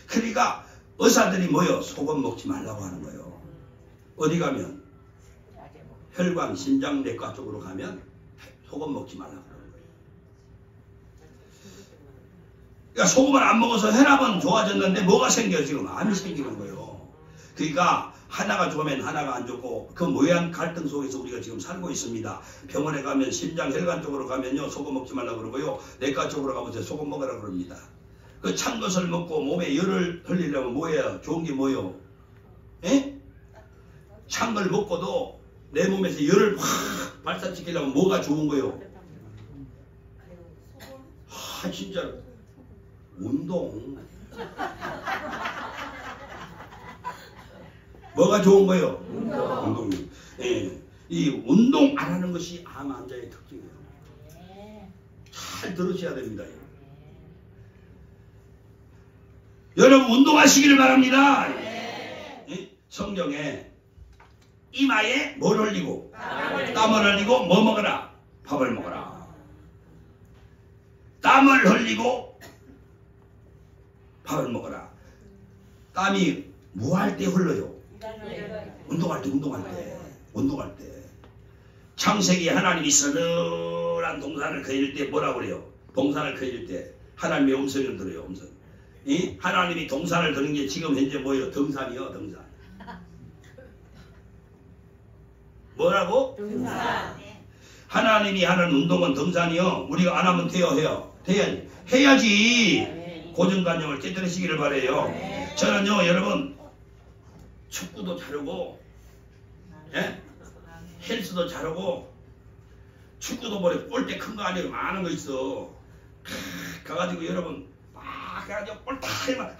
그러니까 의사들이 뭐요? 소금 먹지 말라고 하는 거예요. 어디 가면 혈관, 심장, 내과 쪽으로 가면 소금 먹지 말라고 하는 거예요. 그러니까 소금을 안 먹어서 혈압은 좋아졌는데 뭐가 생겨? 지금 암이 생기는 거예요. 그러니까 하나가 좋으면 하나가 안 좋고 그 모양 갈등 속에서 우리가 지금 살고 있습니다. 병원에 가면 심장, 혈관 쪽으로 가면요 소금 먹지 말라고 그러고요. 내과 쪽으로 가면 소금 먹으라고 그럽니다. 그 찬 것을 먹고 몸에 열을 흘리려면 뭐예요? 좋은 게 뭐예요? 찬 걸 먹고도 내 몸에서 열을 확 발산시키려면 뭐가 좋은 거예요? 진짜 운동. 뭐가 좋은 거예요? 운동. 이 운동 안 하는 것이 암 환자의 특징이에요. 잘 들으셔야 됩니다. 여러분 운동하시기를 바랍니다. 성경에 이마에 뭘 흘리고 땀을 흘리고 뭐 먹어라? 밥을 먹어라. 땀을 흘리고 밥을 먹어라. 땀이 뭐 할 때 흘러요? 운동할 때. 창세기 하나님이 서늘한 동산을 그릴 때 뭐라고 그래요? 동산을 그릴 때 하나님의 음성을 들어요. 음성. 하나님이 동산을 드는 게 지금 현재 뭐예요? 등산이요. 등산. 뭐라고? 등산. 하나님이 하는 운동은 등산이요. 우리가 안 하면 돼요. 해야지. 고정관념을 깨뜨리시기를 바래요. 저는요 여러분 축구도 잘하고 헬스도 잘하고 축구도 뭐 볼때 큰 거 아니고 많은 거 있어. 가가지고 여러분 막 가가지고 볼 딱 하면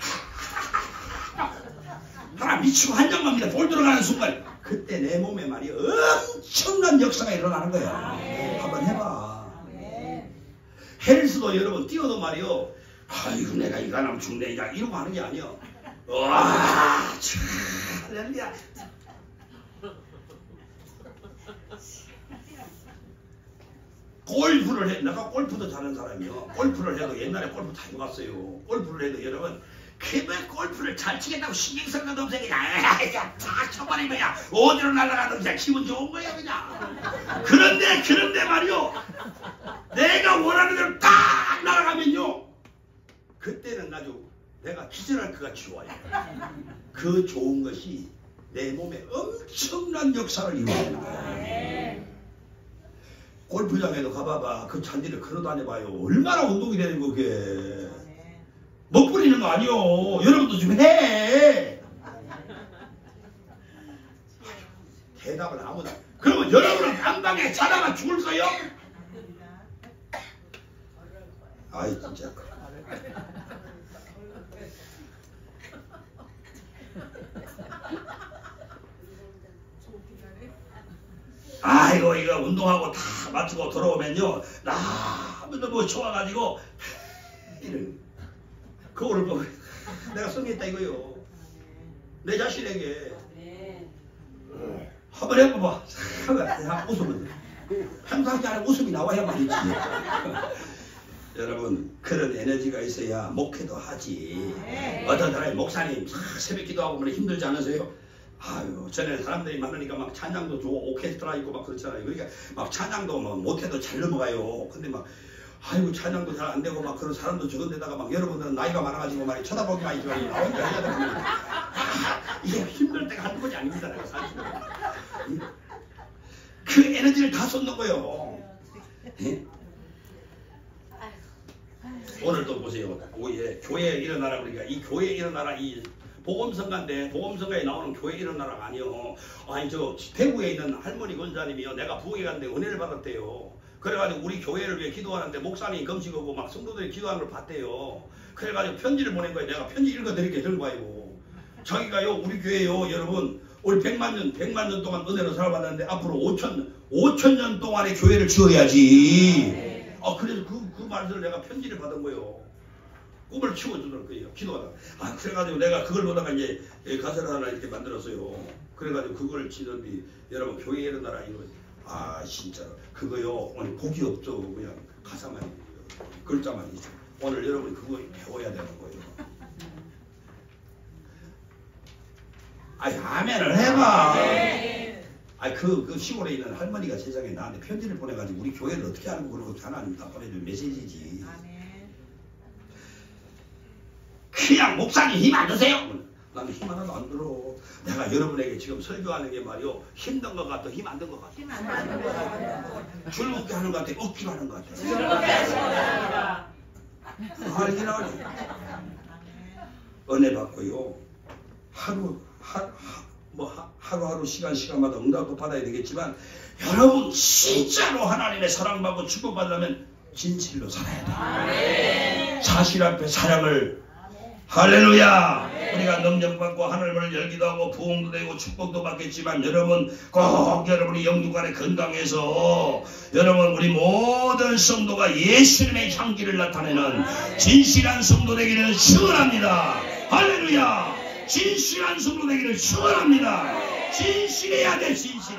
하나 미치고 한장갑니다. 볼 들어가는 순간 그때 내 몸에 말이 엄청난 역사가 일어나는 거야. 한번 해봐. 헬스도 여러분 뛰어도 말이요. 아이고 내가 이거 안 하면 죽네 이러고 하는 게 아니야. 와 할렐루야. 골프를 해. 내가 골프도 잘하는 사람이요. 골프를 해도 옛날에 골프 다 해봤어요. 골프를 해도 여러분 그왜 골프를 잘 치겠다고 신경 쓸 것도 없어. 그냥 딱 쳐버리면 어디로 날아가든 그냥 기분 좋은 거야 그냥. 그런데 말이요. 내가 원하는 대로 딱 날아가면요. 그때는 아주 내가 기절할 것 같이 좋아요. 그 좋은 것이 내 몸에 엄청난 역사를 이루어내는 거야. 골프장에도 가봐봐. 그 잔디를 걸어다녀봐요. 얼마나 운동이 되는 거 그게. 먹부리는 거 아니요. 여러분도 좀 해. 대답을 아무나. 그러면 여러분은 한방에 자다가 죽을 거요? 아이 진짜. 아이고 이거 운동하고 다 마치고 돌아오면요 너무 뭐 좋아가지고 이런 거울을 보고 내가 성공했다 이거요. 내 자신에게 한번 해봐봐. 웃으면 평상시 안에 웃음이 나와야 말이지. 여러분 그런 에너지가 있어야 목회도 하지. 어떤 사람이 목사님 새벽 기도하고 뭐 힘들지 않으세요? 아유 전에 사람들이 많으니까 막 찬양도 좋고 오케스트라 있고 막 그렇잖아요. 그러니까 막 찬양도 막 못해도 잘 넘어가요. 근데 막 아이고 찬양도 잘 안 되고 막 그런 사람도 적은 데다가 막 여러분들은 나이가 많아가지고 말이 쳐다보기만 하지만 나 혼자 해야 되는 이게 힘들 때가 한두 번이 아닙니다. 내가 사실 그 에너지를 다 쏟는 거예요. 예? 오늘도 보세요. 교회에 일어나라 그러니까 이 교회에 일어나라 이 복음성가인데 복음성가에 나오는 교회 일어나라가 아니요. 아니 저 대구에 있는 할머니 권사님이요. 내가 부흥회 갔는데 은혜를 받았대요. 그래가지고 우리 교회를 위해 기도하는데 목사님이 금식하고 막 성도들이 기도하는 걸 봤대요. 그래가지고 편지를 보낸 거예요. 내가 편지 읽어드릴게 들어봐요. 자기가요 우리 교회요 여러분 우리 100만 년 동안 은혜로 살아봤는데 앞으로 5천 년 동안의 교회를 지어야지. 그래서 그 말들을 내가 편지를 받은 거예요. 꿈을 키워주는 거예요. 기도하다가. 그래가지고 내가 그걸 보다가 이제 가사를 하나 이렇게 만들었어요. 그래가지고 그걸 지는비 여러분 교회에 일어나라 이거. 진짜로 그거요 오늘 복이 없죠. 그냥 가사만 글자만 있죠. 오늘 여러분이 그거 배워야 되는 거예요. 아멘을 해봐. 그 시골에 있는 할머니가 세상에 나한테 편지를 보내가지고 우리 교회를 어떻게 하는 거 그러고 하나님 다 보내준 메시지지. 그냥 목사님 힘 안 드세요? 나는 힘 하나도 안 들어. 내가 여러분에게 지금 설교하는 게 말이요 힘든 것 같아 힘 안 든 것 같아. 즐겁게 하는 것 같아 억지로 하는 것 같아. 즐겁게 하십니다. 알기나 은혜 받고요 하루하루 시간마다 응답도 받아야 되겠지만 여러분 진짜로 하나님의 사랑받고 축복받으려면 진실로 살아야 돼. 자신 앞에 사랑을 할렐루야. 우리가 능력받고 하늘문을 열기도 하고 부흥도 되고 축복도 받겠지만 여러분 꼭 여러분이 영육간에 건강해서 여러분 우리 모든 성도가 예수님의 향기를 나타내는 진실한 성도 되기를 축원합니다. 할렐루야. 진실한 성도 되기를 축원합니다. 진실해야 돼 진실.